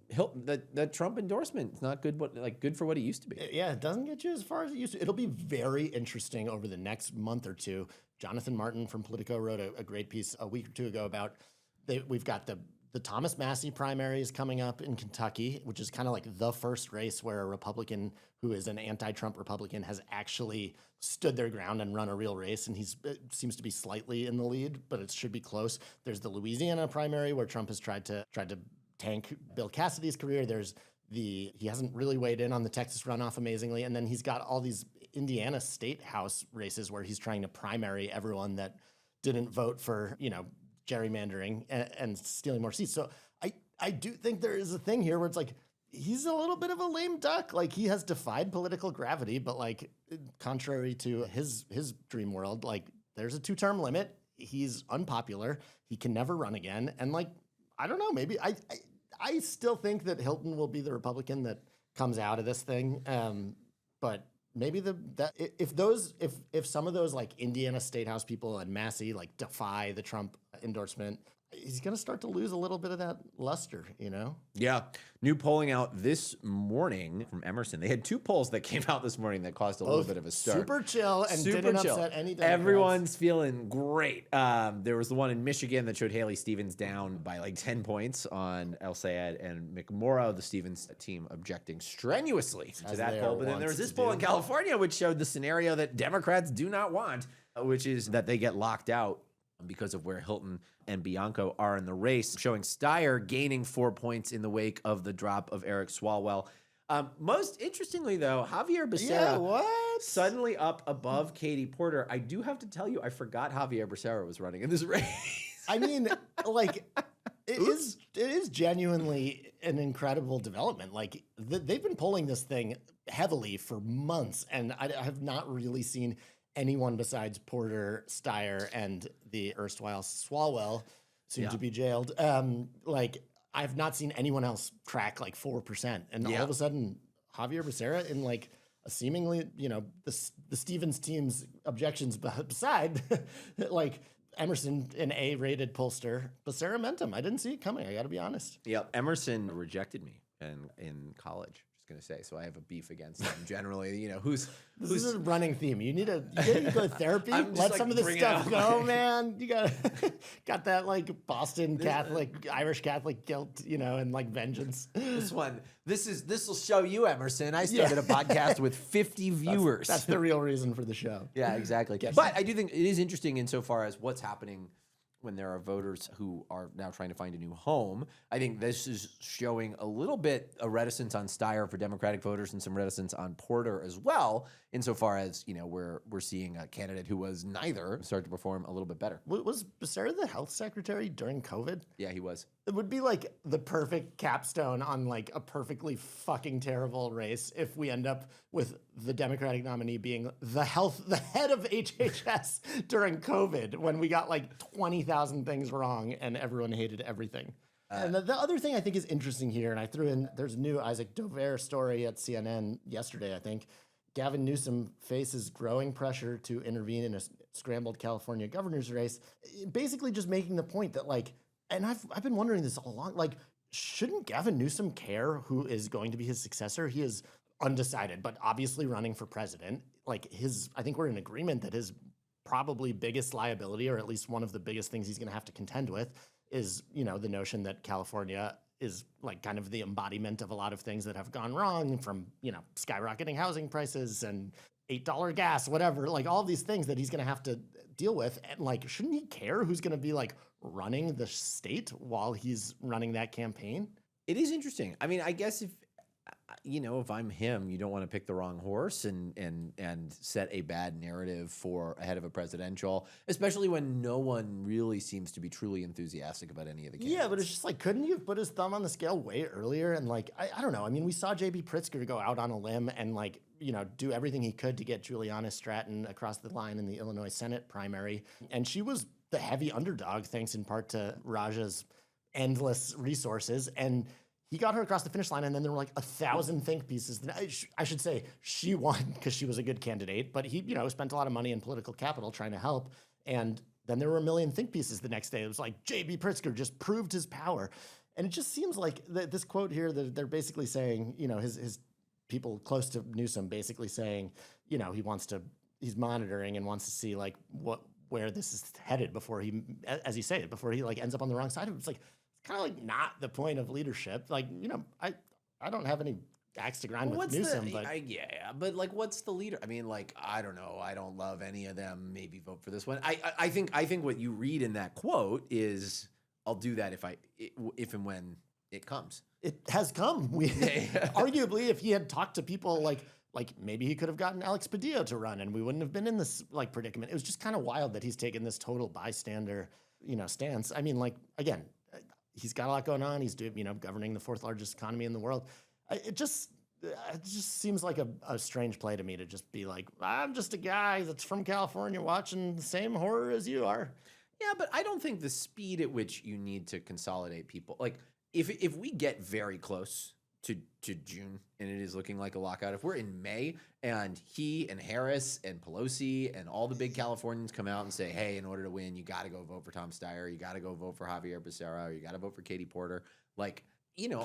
Hilton, the Trump endorsement is not good. Good for what it used to be. Yeah, it doesn't get you as far as it used to. It'll be very interesting over the next month or two. Jonathan Martin from Politico wrote a great piece a week or two ago about we've got the Thomas Massey primaries coming up in Kentucky, which is kind of like the first race where a Republican who is an anti-Trump Republican has actually stood their ground and run a real race, and it seems to be slightly in the lead, but it should be close. There's the Louisiana primary where Trump has tried to tank Bill Cassidy's career. He hasn't really weighed in on the Texas runoff amazingly. And then he's got all these Indiana state house races where he's trying to primary everyone that didn't vote for, gerrymandering and stealing more seats. So I do think there is a thing here where it's like, he's a little bit of a lame duck. Like, he has defied political gravity, but like, contrary to his dream world, like, there's a 2-term limit. He's unpopular. He can never run again. And like, I don't know, maybe I still think that Hilton will be the Republican that comes out of this thing. But maybe if some of those like Indiana State House people and Massey like defy the Trump endorsement, he's going to start to lose a little bit of that luster, Yeah. New polling out this morning from Emerson. They had 2 polls that came out this morning that caused a little bit of a stir. Super chill and didn't upset any Democrats. Everyone's feeling great. There was the one in Michigan that showed Haley Stevens down by like 10 points on El Sayed and McMorrow, the Stevens team, objecting strenuously to that poll. But then there was this poll in California which showed the scenario that Democrats do not want, which is that they get locked out because of where Hilton and Bianco are in the race, showing Steyer gaining 4 points in the wake of the drop of Eric Swalwell. Most interestingly, though, Javier Becerra suddenly up above Katie Porter. I do have to tell you, I forgot Javier Becerra was running in this race. I mean, like, it is genuinely an incredible development. Like, they've been polling this thing heavily for months, and I have not really seen anyone besides Porter, Steyer, and the erstwhile Swalwell, soon to be jailed. Like, I've not seen anyone else crack like 4%. And all of a sudden, Javier Becerra, in like a seemingly, the Stevens team's objections beside, like Emerson, an A-rated pollster, Becerra meant him. I didn't see it coming. I got to be honest. Yeah, Emerson rejected me in college. Gonna say, so I have a beef against him generally. This is a running theme. You need to go to therapy. Let some of this stuff go, man. You got that like Boston Catholic, Irish Catholic guilt, and like vengeance. This will show you, Emerson. I started a podcast with 50 viewers. That's the real reason for the show. Yeah, exactly. But I do think it is interesting insofar as what's happening when there are voters who are now trying to find a new home. I think this is showing a little bit a reticence on Steyer for Democratic voters and some reticence on Porter as well, insofar as, we're seeing a candidate who was neither start to perform a little bit better. Was Becerra the health secretary during COVID? Yeah, he was. It would be like the perfect capstone on like a perfectly fucking terrible race if we end up with the Democratic nominee being the head of HHS during COVID, when we got like 20,000 things wrong and everyone hated everything. And the other thing I think is interesting here, and I threw in, there's a new Isaac Dover story at CNN yesterday, I think. Gavin Newsom faces growing pressure to intervene in a scrambled California governor's race, basically just making the point that like, and I've been wondering this all along, like, shouldn't Gavin Newsom care who is going to be his successor? He is undecided, but obviously running for president. Like I think we're in agreement that his probably biggest liability, or at least one of the biggest things he's going to have to contend with, is, the notion that California is like kind of the embodiment of a lot of things that have gone wrong, from, skyrocketing housing prices and $8 gas, whatever, like all these things that he's going to have to deal with. And like, shouldn't he care who's going to be like running the state while he's running that campaign? It is interesting. I mean, I guess if I'm him, you don't want to pick the wrong horse and set a bad narrative for ahead of a presidential, especially when no one really seems to be truly enthusiastic about any of the candidates. Yeah, but it's just like, couldn't you have put his thumb on the scale way earlier? And like, I don't know. I mean, we saw J.B. Pritzker go out on a limb and like, do everything he could to get Juliana Stratton across the line in the Illinois Senate primary. And she was the heavy underdog, thanks in part to Raja's endless resources. And he got her across the finish line, and then there were like 1,000 think pieces. I should say she won because she was a good candidate, but he, spent a lot of money and political capital trying to help. And then there were 1 million think pieces the next day. It was like J.B. Pritzker just proved his power. And it just seems like this quote here, they're basically saying, his people close to Newsom basically saying, he's monitoring and wants to see like where this is headed before he, as you say, before he like ends up on the wrong side of it. It's like, kind of like not the point of leadership. Like, I don't have any axe to grind with Newsom, but but like, what's the leader? I mean, like, I don't know. I don't love any of them. Maybe vote for this one. I think what you read in that quote is, I'll do that if and when it comes. It has come. Arguably, if he had talked to people like maybe he could have gotten Alex Padilla to run, and we wouldn't have been in this like predicament. It was just kind of wild that he's taken this total bystander, stance. I mean, like, again, he's got a lot going on. He's governing the 4th largest economy in the world. It just seems like a strange play to me to just be like, I'm just a guy that's from California watching the same horror as you are. Yeah, but I don't think the speed at which you need to consolidate people, like if we get very close to June and it is looking like a lockout, if we're in May and he and Harris and Pelosi and all the big Californians come out and say, hey, in order to win, you got to go vote for Tom Steyer, you got to go vote for Javier Becerra, or you got to vote for Katie Porter. Like,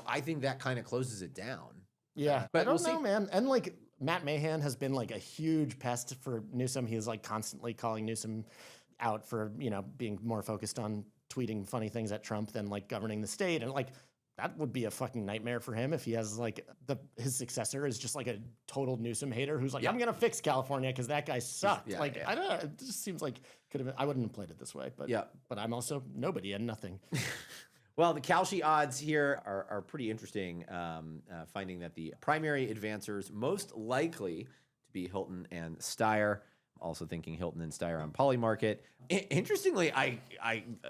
I think that kind of closes it down. Yeah, but I don't know, man. And like Matt Mahan has been like a huge pest for Newsom. He's like constantly calling Newsom out for, being more focused on tweeting funny things at Trump than like governing the state. And like, that would be a fucking nightmare for him if he has like his successor is just like a total Newsom hater who's like, I'm going to fix California because that guy sucked. I don't know. It just seems like I wouldn't have played it this way, but I'm also nobody and nothing. Well, the Kalshi odds here are pretty interesting, finding that the primary advancers most likely to be Hilton and Steyer. Also thinking Hilton and Steyer on Polymarket. Interestingly,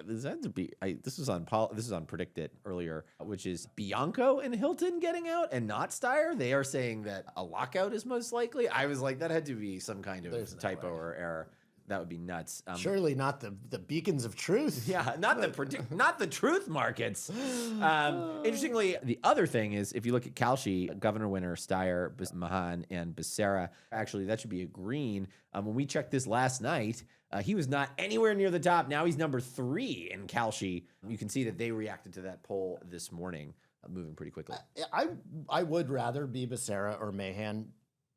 this was on Predict It earlier, which is Bianco and Hilton getting out and not Steyer. They are saying that a lockout is most likely. I was like, that had to be some kind of typo or error. That would be nuts. Surely not the beacons of truth. Yeah, not the truth markets. Interestingly, the other thing is, if you look at Kalshi, governor winner Steyer, Mahan, and Becerra, actually that should be a green. When we checked this last night, he was not anywhere near the top. Now he's number 3 in Kalshi. You can see that they reacted to that poll this morning, moving pretty quickly. I would rather be Becerra or Mahan,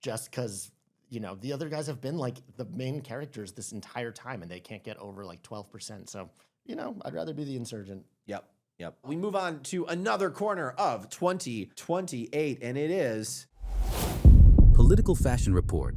just because the other guys have been like the main characters this entire time and they can't get over like 12%. So, I'd rather be the insurgent. Yep. We move on to another corner of 2028, and it is Political Fashion Report.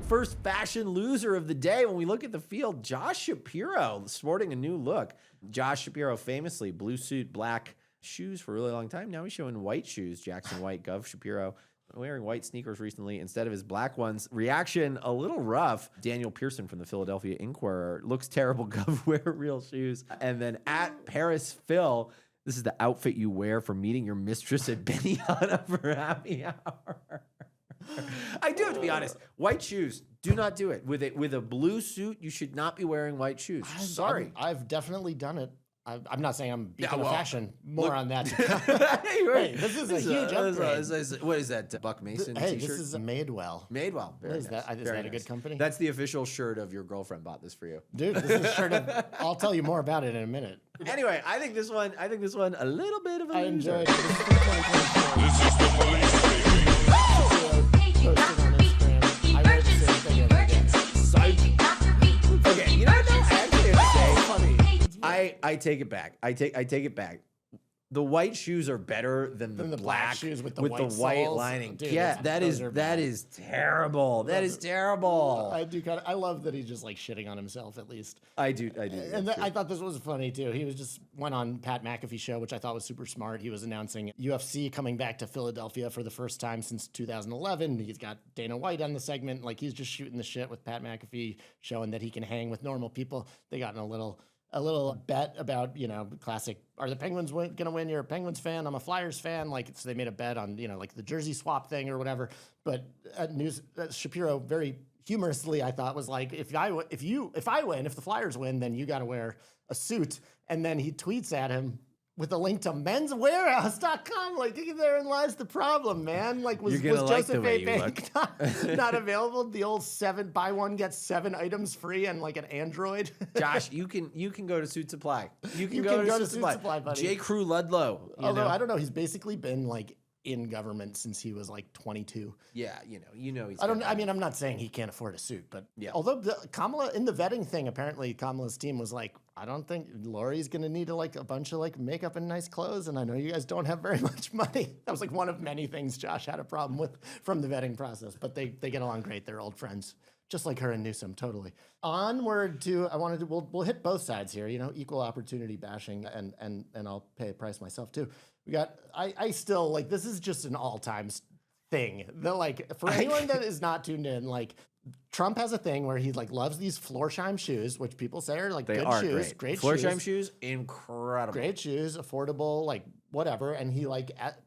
First fashion loser of the day. When we look at the field, Josh Shapiro sporting a new look. Josh Shapiro famously blue suit, black shoes for a really long time. Now he's showing white shoes. Jackson White, Gov Shapiro wearing white sneakers recently instead of his black ones. Reaction a little rough. Daniel Pearson from the Philadelphia Inquirer, looks terrible, Gov, wear real shoes. And then at Paris Phil, this is the outfit you wear for meeting your mistress at Benihana for happy hour. I do have to be honest. White shoes, do not do it. With a blue suit, you should not be wearing white shoes. Sorry. I've definitely done it. I'm not saying I'm beacon of fashion. More on that. Hey, this is a huge upgrade. What is that, Buck Mason Hey, t-shirt? This is a Madewell. Madewell. Is that a good company? That's the official shirt of your girlfriend bought this for you. Dude, this is a shirt of, I'll tell you more about it in a minute. Anyway, I think this one a little bit of a loser. I enjoyed it. This is 2024. This is the police speaking. posted on Instagram. I wear the same thing every day. Okay, you know what though? I actually have to say, Funny. I take it back. I take it back. The white shoes are better than the black shoes with the white soles. lining. Dude, yeah, those are bad. is terrible. That is terrible. I love that he's just like shitting on himself at least. I do. And I thought this was funny too. He was just went on Pat McAfee's show, which I thought was super smart. He was announcing UFC coming back to Philadelphia for the first time since 2011. He's got Dana White on the segment. Like he's just shooting the shit with Pat McAfee, showing that he can hang with normal people. They got in a little bet about, classic, are the Penguins going to win? You're a Penguins fan. I'm a Flyers fan. So they made a bet on, like the jersey swap thing or whatever. But Shapiro very humorously, I thought, was like, if the Flyers win, then you got to wear a suit. And then he tweets at him with a link to menswarehouse.com. Like, therein lies the problem, man. Like, was Joseph A. Bank not available? The old buy one, get 7 items free and like an Android. Josh, you can go to Suit Supply. You can go to Suit Supply, buddy. J. Crew Ludlow. Although, I don't know. He's basically been like in government since he was like 22. Yeah, he's. I'm not saying he can't afford a suit, but yeah. Although Kamala in the vetting thing, apparently Kamala's team was like, I don't think Lori's gonna need a bunch of makeup and nice clothes, and I know you guys don't have very much money. That was like one of many things Josh had a problem with from the vetting process, but they get along great. They're old friends, just like her and Newsom, totally. Onward to we'll hit both sides here, equal opportunity bashing, and I'll pay a price myself too. We got, I still, this is just an all-time thing. For anyone that is not tuned in, Trump has a thing where he, loves these Florsheims shoes, which people say are, good shoes. Great Florsheims shoes, incredible. Great shoes, affordable, whatever. And he,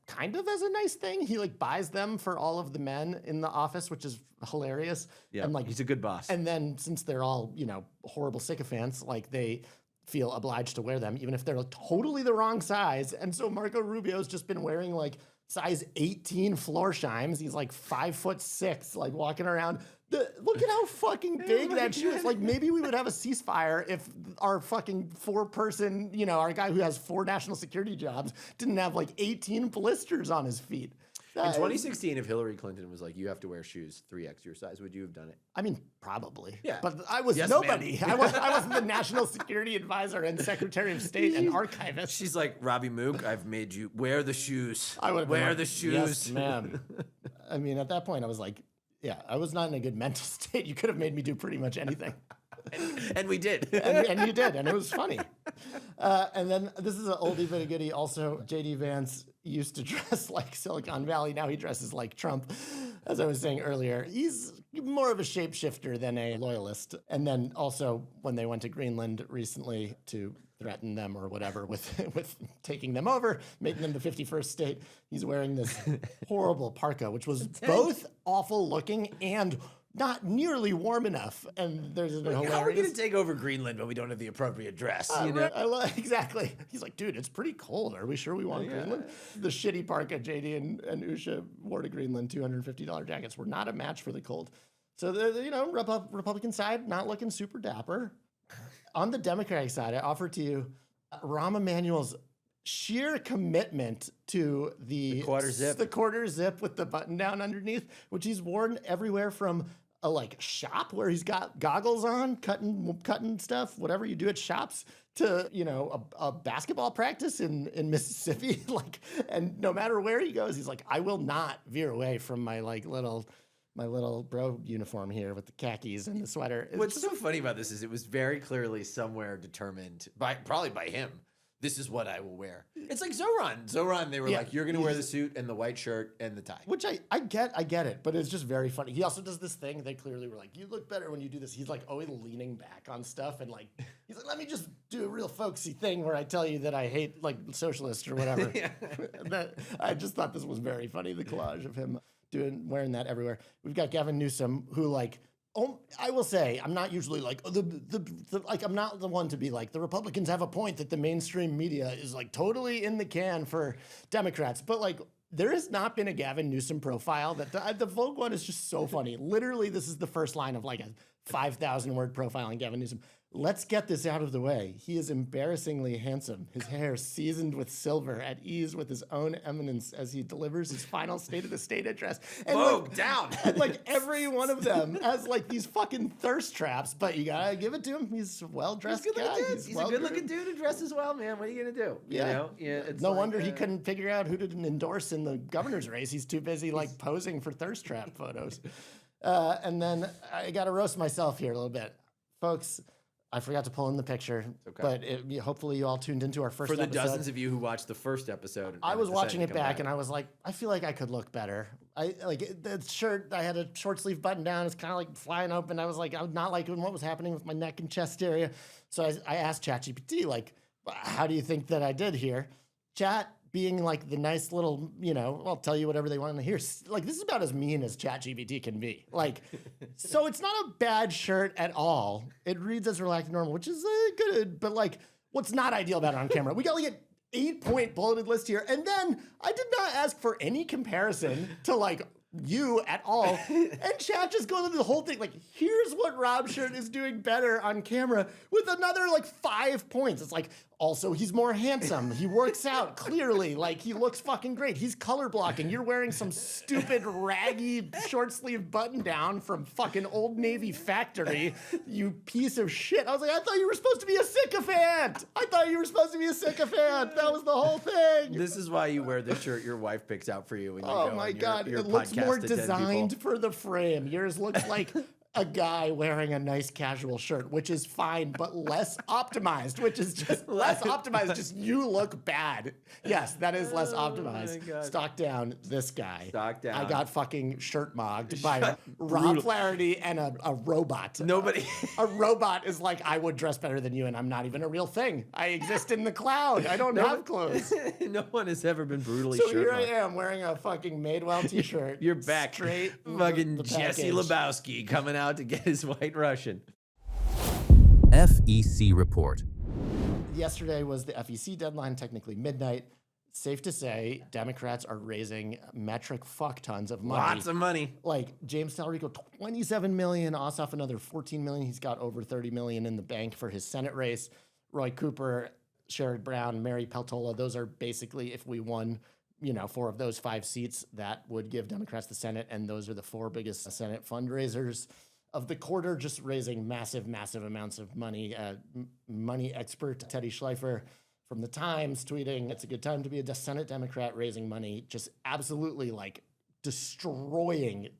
kind of as a nice thing, he, buys them for all of the men in the office, which is hilarious. Yeah, and, he's a good boss. And then, since they're all, horrible sycophants, they feel obliged to wear them, even if they're totally the wrong size. And so Marco Rubio's just been wearing size 18 Florsheims. He's 5'6", walking around. Look at how fucking big that shoe is. Maybe we would have a ceasefire if our fucking 4-person, our guy who has 4 national security jobs didn't have 18 blisters on his feet. In 2016, if Hillary Clinton was like, you have to wear shoes 3X your size, would you have done it? I mean, probably. Yeah. But I was nobody. I wasn't the national security advisor and secretary of state and archivist. She's like, Robbie Mook, I've made you wear the shoes. I would wear the shoes. Yes, ma'am. I mean, at that point, I was like, yeah, I was not in a good mental state. You could have made me do pretty much anything. And we did. and you did, and it was funny. And then this is an oldie but a goodie. Also, J.D. Vance used to dress like Silicon Valley. Now he dresses like Trump. As I was saying earlier, he's more of a shapeshifter than a loyalist. And then also, when they went to Greenland recently to threaten them or whatever with taking them over, making them the 51st state, he's wearing this horrible parka, which was both awful looking and not nearly warm enough. And there's an hilarious... How are we going to take over Greenland when we don't have the appropriate dress? Exactly. He's like, dude, it's pretty cold. Are we sure we want Greenland? The shitty parka JD and Usha wore to Greenland, $250 jackets, were not a match for the cold. So, the Republican side, not looking super dapper. On the Democratic side, I offer to you Rahm Emanuel's sheer commitment to the quarter zip with the button down underneath, which he's worn everywhere from a shop where he's got goggles on, cutting stuff, whatever you do at shops, to a basketball practice in Mississippi. And no matter where he goes, he's like, I will not veer away from my little bro uniform here with the khakis and the sweater. What's so funny about this is it was very clearly somewhere determined probably by him. This is what I will wear. It's like Zoran. Zoran, they were like, you're going to wear the suit and the white shirt and the tie. Which I get it, but it's just very funny. He also does this thing. They clearly were like, you look better when you do this. He's always leaning back on stuff. And he's like, let me just do a real folksy thing where I tell you that I hate socialists or whatever. I just thought this was very funny, the collage of him wearing that everywhere. We've got Gavin Newsom, who I will say, I'm not usually I'm not the one to be the Republicans have a point that the mainstream media is totally in the can for Democrats. But there has not been a Gavin Newsom profile that the Vogue one is just so funny. Literally, this is the first line of a 5,000 word profile on Gavin Newsom. Let's get this out of the way. He is embarrassingly handsome. His hair seasoned with silver, at ease with his own eminence as he delivers his final State of the State address. And Vogue, down. Like every one of them has like these fucking thirst traps, but you gotta give it to him. He's a well-dressed guy. He's a good-looking dude who dresses well, man. What are you gonna do? Yeah. You know? It's No wonder he couldn't figure out who to endorse in the governor's race. He's too busy like posing for thirst trap photos. And then I got to roast myself here a little bit. Folks, I forgot to pull in the picture, but hopefully you all tuned into our first episode. For the dozens of you who watched the first episode. I was watching it back and I was like, I feel like I could look better. The shirt, I had a short sleeve button down. It's kind of like flying open. I was not liking what was happening with my neck and chest area. So I asked ChatGPT, like, how do you think that I did here? Chat, being like the nice little, I'll tell you whatever they want to hear. Like, this is about as mean as ChatGPT can be. Like, so it's not a bad shirt at all. It reads as relaxed and normal, which is good. But like, what's not ideal about it on camera? We got like an 8-point bulleted list here. And then I did not ask for any comparison to like you at all. And chat just goes into the whole thing. Like, here's what Rob's shirt is doing better on camera with another like 5 points. It's like, also, he's more handsome. He works out clearly. Like, he looks fucking great. He's color blocking. You're wearing some stupid, raggy, short sleeve button down from fucking Old Navy factory, you piece of shit. I was like, I thought you were supposed to be a sycophant. That was the whole thing. This is why you wear the shirt your wife picks out for you when you go Oh my on God. your It looks podcast more to 10 designed people. for the frame. Yours looks like a guy wearing a nice casual shirt, which is fine, but less optimized, which is just less optimized. Just you look bad. Yes, that is less optimized. God. Stock down this guy. Stock down. I got fucking shirt-mogged by Rob Flaherty and a robot. Nobody. A robot is like, I would dress better than you, and I'm not even a real thing. I exist in the cloud. I don't have clothes. No one has ever been brutally So shirt here I mocked. am wearing a fucking Madewell t-shirt. You're back. Straight Fucking the Jesse package. Lebowski coming out to get his white Russian. FEC report. Yesterday was the FEC deadline, technically midnight. Safe to say, Democrats are raising metric fuck tons of money. Lots of money. Like James Tallarico, 27 million, Ossoff another 14 million. He's got over 30 million in the bank for his Senate race. Roy Cooper, Sherrod Brown, Mary Peltola, those are basically, if we won, 4 of those 5 seats, that would give Democrats the Senate, and those are the 4 biggest Senate fundraisers of the quarter, just raising massive, massive amounts of money. Money expert Teddy Schleifer from The Times tweeting, it's a good time to be a Senate Democrat raising money, just absolutely like destroying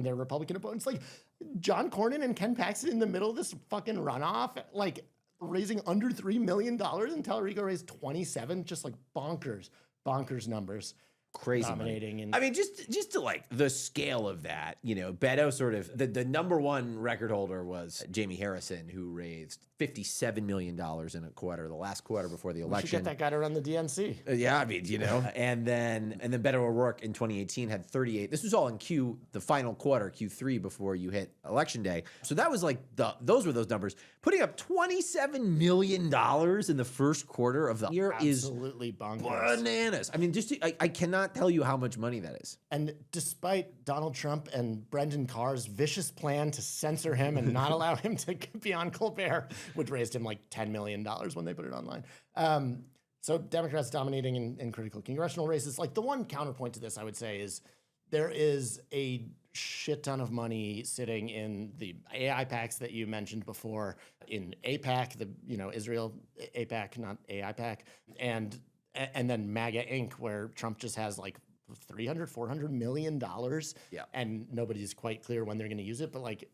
their Republican opponents. Like John Cornyn and Ken Paxton in the middle of this fucking runoff, like raising under $3 million, and Tallarico raised 27, just like bonkers numbers. Crazy dominating. money. And I mean, just to like the scale of that, Beto sort of, the number one record holder was Jamie Harrison, who raised $57 million in a quarter, the last quarter before the we should election. get that guy to run the DNC. Yeah, I mean, and then Beto O'Rourke in 2018 had 38. This was all in the final quarter, Q3, before you hit election day. So that was like those were those numbers. Putting up $27 million in the first quarter of the year is Absolutely bonkers. bananas. I mean, I cannot tell you how much money that is. And despite Donald Trump and Brendan Carr's vicious plan to censor him and not allow him to be on Colbert, which raised him like $10 million when they put it online. So Democrats dominating in critical congressional races. Like the one counterpoint to this, I would say, is there is a shit ton of money sitting in the AI PACs that you mentioned before, in APAC, the Israel APAC, not AI PAC, and then MAGA Inc., where Trump just has like $300-400 million, and nobody's quite clear when they're going to use it. But like,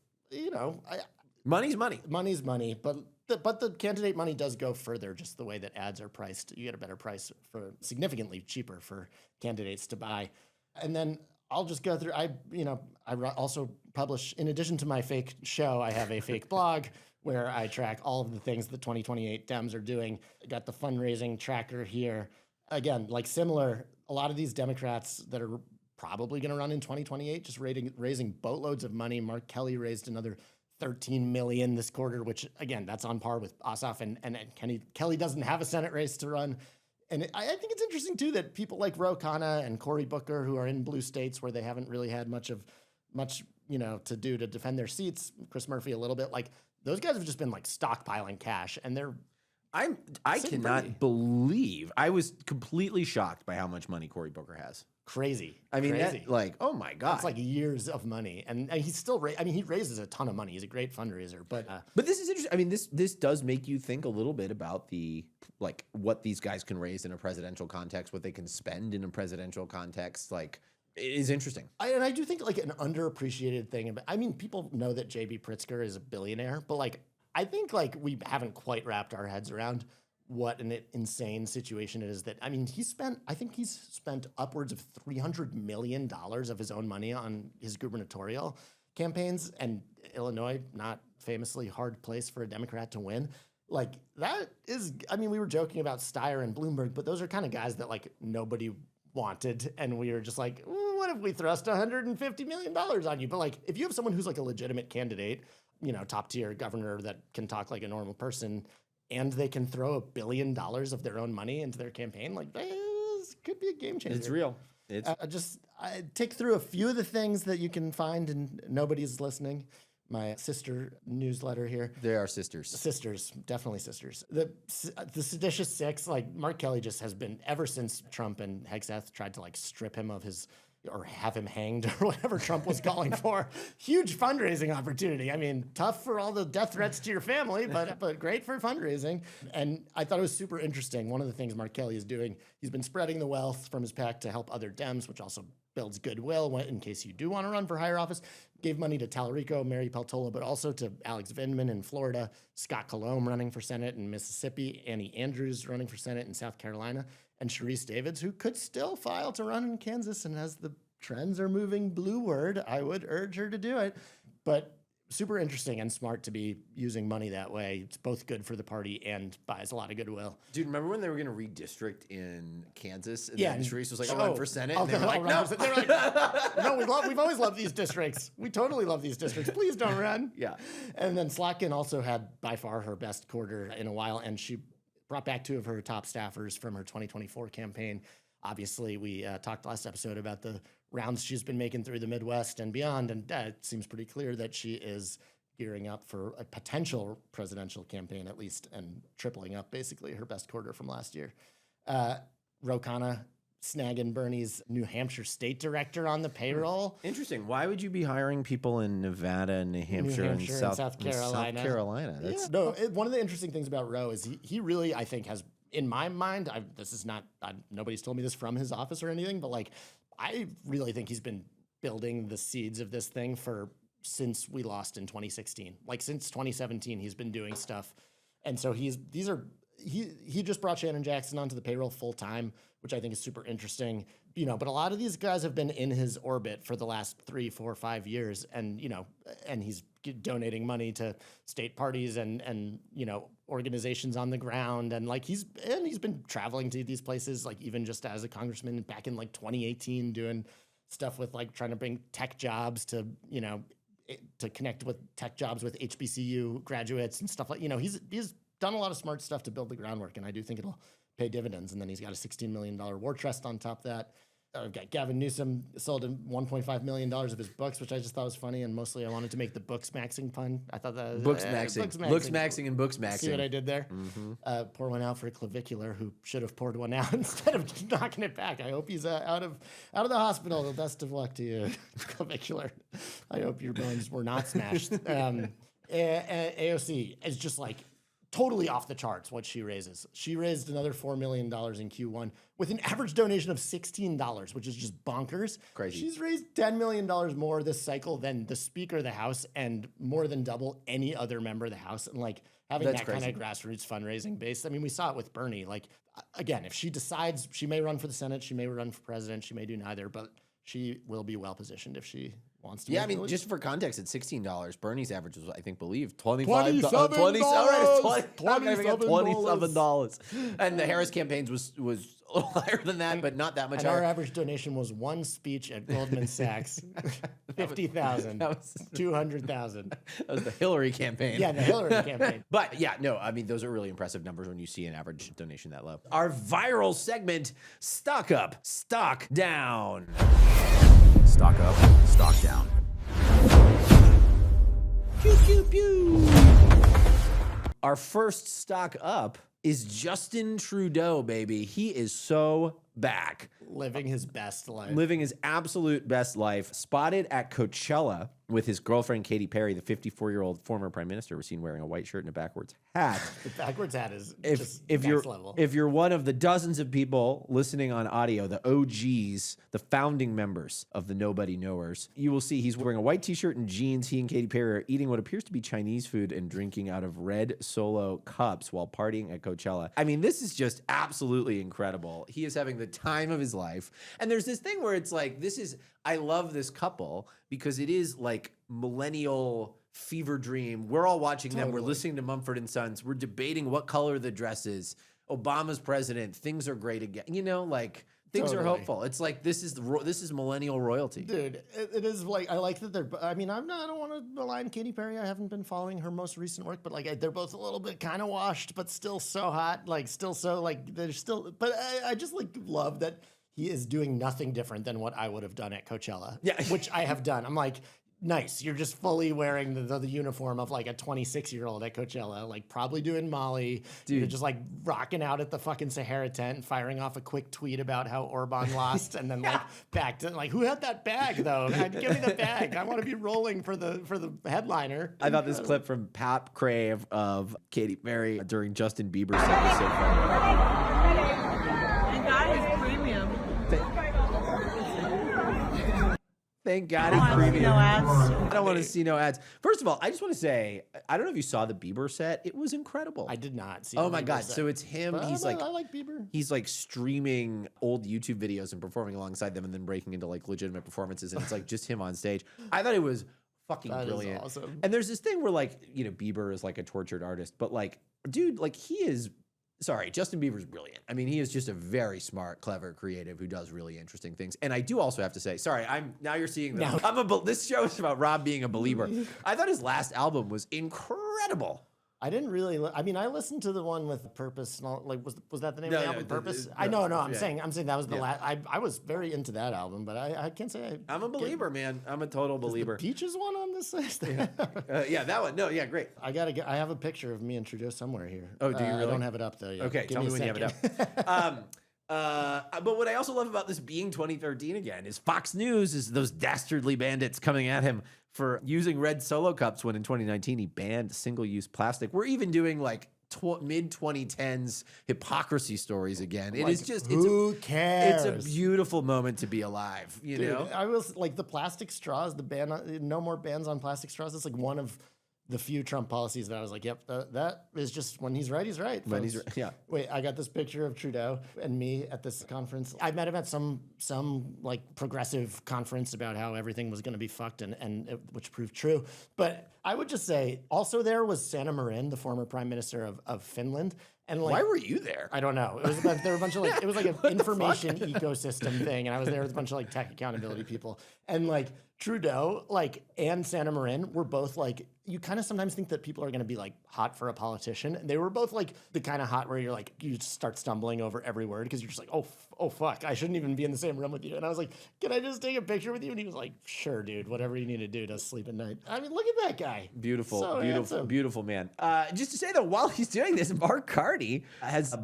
Money's money. money's money. But the candidate money does go further. Just the way that ads are priced, you get a better price for significantly cheaper for candidates to buy. And then I'll just go through. I also publish, in addition to my fake show, I have a fake blog where I track all of the things the 2028 Dems are doing. I got the fundraising tracker here. Again, like similar, a lot of these Democrats that are probably going to run in 2028, just raising boatloads of money. Mark Kelly raised another $13 million this quarter, which again, that's on par with Ossoff and Kelly doesn't have a Senate race to run. And I think it's interesting too that people like Ro Khanna and Cory Booker, who are in blue states where they haven't really had much to do to defend their seats, Chris Murphy a little bit, like those guys have just been like stockpiling cash, and they're I cannot believe. I was completely shocked by how much money Cory Booker has. crazy. I mean, crazy. that, like, oh my God. It's like years of money, and he's still. He raises a ton of money. He's a great fundraiser, but this is interesting. I mean, this does make you think a little bit about what these guys can raise in a presidential context, what they can spend in a presidential context. Like, it is interesting. I do think like an underappreciated thing about. I mean, people know that J.B. Pritzker is a billionaire, but like I think like we haven't quite wrapped our heads around what an insane situation it is that, I mean, I think he's spent upwards of $300 million of his own money on his gubernatorial campaigns, and Illinois, not famously hard place for a Democrat to win. Like that is, I mean, we were joking about Steyer and Bloomberg, but those are kind of guys that like nobody wanted. And we were just like, what if we thrust $150 million on you? But like, if you have someone who's like a legitimate candidate, top tier governor that can talk like a normal person, and they can throw $1 billion of their own money into their campaign, like this could be a game changer. It's real. I take through a few of the things that you can find in Nobody's Listening, my sister newsletter here. They are sisters. Sisters, definitely sisters. The seditious six, like Mark Kelly just has been, ever since Trump and Hegseth tried to like strip him of his, or have him hanged or whatever Trump was calling for. Huge fundraising opportunity. I mean, tough for all the death threats to your family, but great for fundraising. And I thought it was super interesting. One of the things Mark Kelly is doing, he's been spreading the wealth from his PAC to help other Dems, which also builds goodwill in case you do want to run for higher office. Gave money to Tallarico, Mary Peltola, but also to Alex Vindman in Florida, Scott Colomb running for Senate in Mississippi, Annie Andrews running for Senate in South Carolina, and Sharice Davids, who could still file to run in Kansas. And as the trends are moving blueward, I would urge her to do it. But super interesting and smart to be using money that way. It's both good for the party and buys a lot of goodwill. Dude, remember when they were going to redistrict in Kansas? And Yeah, then Sharice was like, oh, I'll run for Senate. I'll And they were like, run no. for Senate. They're like, no, we've always loved these districts. We totally love these districts. Please don't run. Yeah. And then Slotkin also had by far her best quarter in a while, and she brought back two of her top staffers from her 2024 campaign. Obviously, we talked last episode about the rounds she's been making through the Midwest and beyond, and it seems pretty clear that she is gearing up for a potential presidential campaign, at least, and tripling up basically her best quarter from last year. Ro Khanna snagging Bernie's New Hampshire state director on the payroll. Interesting. Why would you be hiring people in Nevada and New Hampshire and South Carolina? That's One of the interesting things about Ro is he really, I think, has, in my mind, nobody's told me this from his office or anything, but like, I really think he's been building the seeds of this thing since we lost in 2016. Like since 2017, he's been doing stuff. And so he just brought Shannon Jackson onto the payroll full time, which I think is super interesting. But a lot of these guys have been in his orbit for the last 3, 4, 5 years. And, and he's donating money to state parties and organizations on the ground. And like, he's been traveling to these places, like even just as a congressman back in like 2018, doing stuff with like trying to bring tech jobs to connect with tech jobs with HBCU graduates and stuff like, he's done a lot of smart stuff to build the groundwork, and I do think it'll pay dividends. And then he's got a $16 million war chest on top of that. I've got Gavin Newsom sold him $1.5 million of his books, which I just thought was funny, and mostly I wanted to make the books maxing pun. I thought that was books maxing and books maxing. See what I did there? Mm-hmm. Pour one out for a clavicular who should have poured one out instead of knocking it back. I hope he's out of the hospital. The best of luck to you, clavicular. I hope your bones were not smashed. AOC is just like totally off the charts what she raises. She raised another $4 million in Q1 with an average donation of $16, which is just bonkers. Crazy. She's raised $10 million more this cycle than the Speaker of the House and more than double any other member of the House. And like having that kind of grassroots fundraising base. I mean, we saw it with Bernie. Like, again, if she decides she may run for the Senate, she may run for president, she may do neither, but she will be well positioned if she wants to. Yeah, I mean, just for context, at $16, Bernie's average was, I think, $27. And the Harris campaign's was a little higher than that, but not that much and higher. Our average donation was one speech at Goldman Sachs, 50,000, 200,000. That was the Hillary campaign. Yeah, the Hillary campaign. But yeah, no, I mean, those are really impressive numbers when you see an average donation that low. Our viral segment, Stock Up, Stock Down. Stock up, stock down. Pew, pew, pew. Our first stock up is Justin Trudeau, baby. He is so back. Living his best life. Living his absolute best life. Spotted at Coachella with his girlfriend, Katy Perry, the 54-year-old former prime minister, was seen wearing a white shirt and a backwards hat. The backwards hat is just if next level. If you're one of the dozens of people listening on audio, the OGs, the founding members of the Nobody Knowers, you will see he's wearing a white t-shirt and jeans. He and Katy Perry are eating what appears to be Chinese food and drinking out of red Solo cups while partying at Coachella. I mean, this is just absolutely incredible. He is having the time of his life. And there's this thing where it's like, I love this couple because it is like millennial fever dream. We're all watching them. We're listening to Mumford & Sons. We're debating what color the dress is. Obama's president. Things are great again. You know, like things are hopeful. It's like this is millennial royalty. Dude, it is like, I like that they're, I mean, I don't want to malign Katy Perry. I haven't been following her most recent work, but like they're both a little bit kind of washed, but still so hot. Like still so like they're still, but I just like love that he is doing nothing different than what I would have done at Coachella. Yeah. Which I have done. I'm like, nice. You're just fully wearing the uniform of like a 26-year-old at Coachella, like probably doing Molly. Dude. You're just like rocking out at the fucking Sahara tent and firing off a quick tweet about how Orban lost and then like back to like, who had that bag though? Give me the bag. I want to be rolling for the headliner. I thought this clip from Pap Crave of Katy Perry during Justin Bieber's set was so funny. And that is premium. Thank God it's premium. I don't want to see no ads. First of all, I just want to say, I don't know if you saw the Bieber set. It was incredible. I did not see. Oh my God! So it's him. But He's I like, like Bieber. He's like streaming old YouTube videos and performing alongside them, and then breaking into like legitimate performances, and it's like just him on stage. I thought it was fucking brilliant. Is awesome. And there's this thing where like, you know, Bieber is like a tortured artist, but like, dude, like he is. Sorry, Justin Bieber's brilliant. I mean, he is just a very smart, clever, creative who does really interesting things. And I do also have to say, sorry, now you're seeing this. This show is about Rob being a believer. I thought his last album was incredible. I didn't really. I mean, I listened to the one with Purpose. And all, like, was that the name of the album? Purpose. I'm saying that was the last. I was very into that album, but I can't say I'm a believer, man. I'm a total believer. The Peaches one on this list. Yeah, that one. No, yeah, great. I have a picture of me and Trudeau somewhere here. Oh, do you really? I don't have it up though yet. Okay, tell me when you have it up. But what I also love about this being 2013 again is Fox News is those dastardly bandits coming at him for using red Solo cups when in 2019 he banned single-use plastic. We're even doing like mid-2010s hypocrisy stories again. It is just who cares? It's a beautiful moment to be alive. You know, I was like the plastic straws, the ban, no more bans on plastic straws. It's like one of the few Trump policies that I was like, yep, that is just when he's right, he's right. When he's right, yeah. Wait, I got this picture of Trudeau and me at this conference. I met him at some like progressive conference about how everything was going to be fucked, which proved true. But I would just say, also there was Sanna Marin, the former prime minister of Finland. And like, why were you there? I don't know. There were a bunch of like, it was like an information ecosystem thing, and I was there with a bunch of like tech accountability people, and like Trudeau, like, and Sanna Marin were both like, you kind of sometimes think that people are going to be like hot for a politician, and they were both like the kind of hot where you're like, you just start stumbling over every word because you're just like, oh fuck, I shouldn't even be in the same room with you. And I was like, can I just take a picture with you? And he was like, sure, dude, whatever you need to do to sleep at night. I mean, look at that guy. Beautiful man. Just to say that while he's doing this, Mark Carney has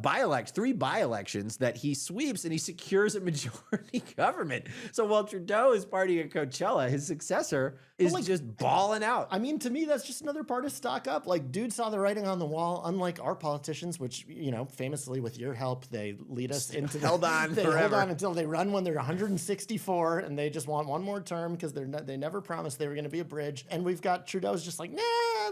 three by-elections that he sweeps and he secures a majority government. So while Trudeau is partying at Coachella, his successor is like, just balling out. I mean, to me, that's just another part of stock up. Like, dude saw the writing on the wall, unlike our politicians, which, you know, famously with your help, they lead us into held on they forever. Hold on until they run when they're 164 and they just want one more term because they never promised they were going to be a bridge. And we've got Trudeau's just like, nah,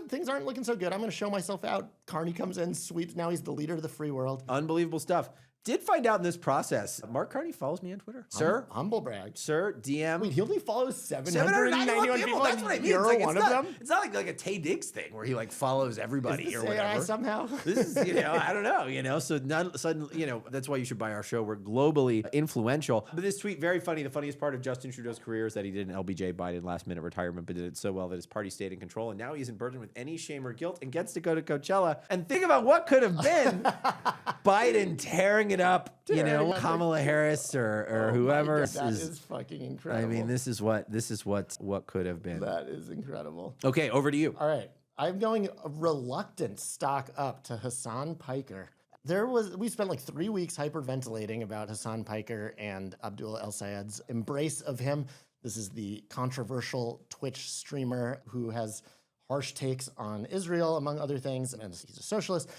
things aren't looking so good. I'm going to show myself out. Carney comes in, sweeps. Now he's the leader of the free world. Unbelievable stuff. Did find out in this process, Mark Carney follows me on Twitter. Sir? Humble brag. Sir, DM. Wait, he only follows 791 people. That's what I mean. You're one of them? It's not like a Tay Diggs thing where he like follows everybody or whatever. AI somehow? This is, you know, I don't know, you know. So suddenly, you know, that's why you should buy our show. We're globally influential. But this tweet, very funny. The funniest part of Justin Trudeau's career is that he did an LBJ Biden last-minute retirement, but did it so well that his party stayed in control. And now he isn't burdened with any shame or guilt and gets to go to Coachella. And think about what could have been Biden tearing it up. You know, Kamala Harris or whoever. That is fucking incredible. I mean, this is what could have been. That is incredible. Okay, over to you. All right. I'm going a reluctant stock up to Hasan Piker. We spent like 3 weeks hyperventilating about Hasan Piker and Abdul El Sayed's embrace of him. This is the controversial Twitch streamer who has harsh takes on Israel, among other things, and he's a socialist.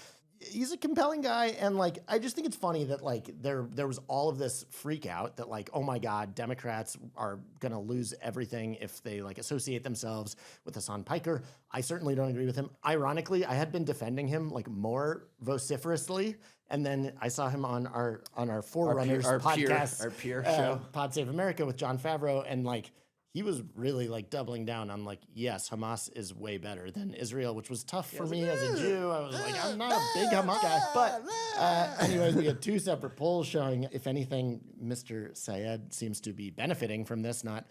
He's a compelling guy, and like I just think it's funny that like there was all of this freak out that like, oh my God, Democrats are gonna lose everything if they like associate themselves with Hasan Piker. I certainly don't agree with him. Ironically, I had been defending him like more vociferously, and then I saw him on our Forerunners podcast, our peer show, Pod Save America with John Favreau, and like he was really like doubling down on like, yes, Hamas is way better than Israel, which was tough for me as a Jew. I was like, I'm not a big Hamas guy. But anyways, we had 2 separate polls showing, if anything, Mr. Sayed seems to be benefiting from this, not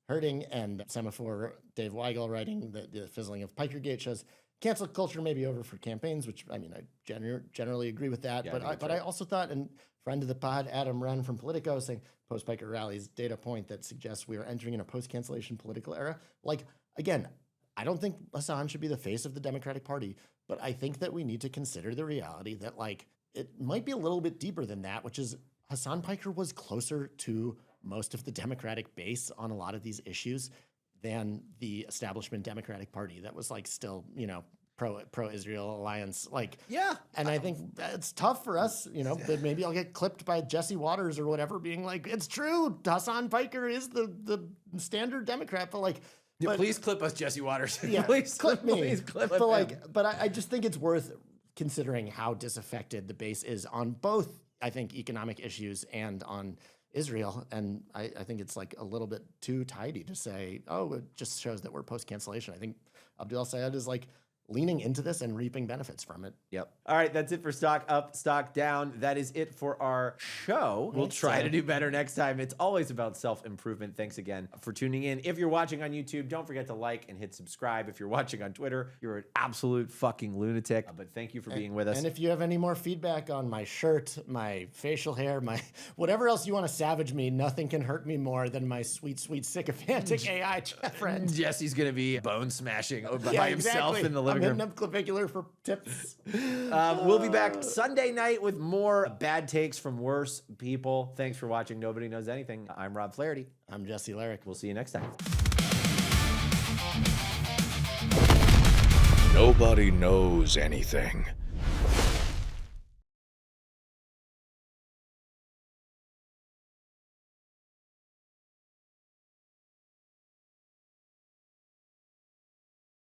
hurting. And Semaphore Dave Weigel writing the fizzling of Pikergate shows cancel culture may be over for campaigns, which I mean, I generally agree with that. Yeah, but I also thought, and friend of the pod, Adam Wren from Politico, saying post-Piker rallies data point that suggests we are entering in a post-cancellation political era. Like, again, I don't think Hasan should be the face of the Democratic Party, but I think that we need to consider the reality that like it might be a little bit deeper than that, which is Hasan Piker was closer to most of the Democratic base on a lot of these issues than the establishment Democratic Party that was like still, you know, pro-Israel alliance. Like, yeah. And I think it's tough for us, you know, but maybe I'll get clipped by Jesse Waters or whatever being like, it's true, Hasan Piker is the standard Democrat, but like, yeah, please clip us, Jesse Waters. Yeah, please clip me. Please clip but him. like, but I just think it's worth considering how disaffected the base is on both, I think, economic issues and on Israel. And I think it's like a little bit too tidy to say, oh, it just shows that we're post-cancellation. I think Abdul Sayed is like leaning into this and reaping benefits from it. Yep. All right, that's it for Stock Up, Stock Down. That is it for our show. We'll try to do better next time. It's always about self-improvement. Thanks again for tuning in. If you're watching on YouTube, don't forget to like and hit subscribe. If you're watching on Twitter, you're an absolute fucking lunatic. But thank you for being with us. And if you have any more feedback on my shirt, my facial hair, my whatever else you want to savage me, nothing can hurt me more than my sweet, sweet sycophantic AI chat friend. Jesse's going to be bone smashing by himself in the living room. I'm hitting up Clavicular for tips. We'll be back Sunday night with more bad takes from worse people. Thanks for watching Nobody Knows Anything. I'm Rob Flaherty. I'm Jesse Larrick. We'll see you next time. Nobody knows anything.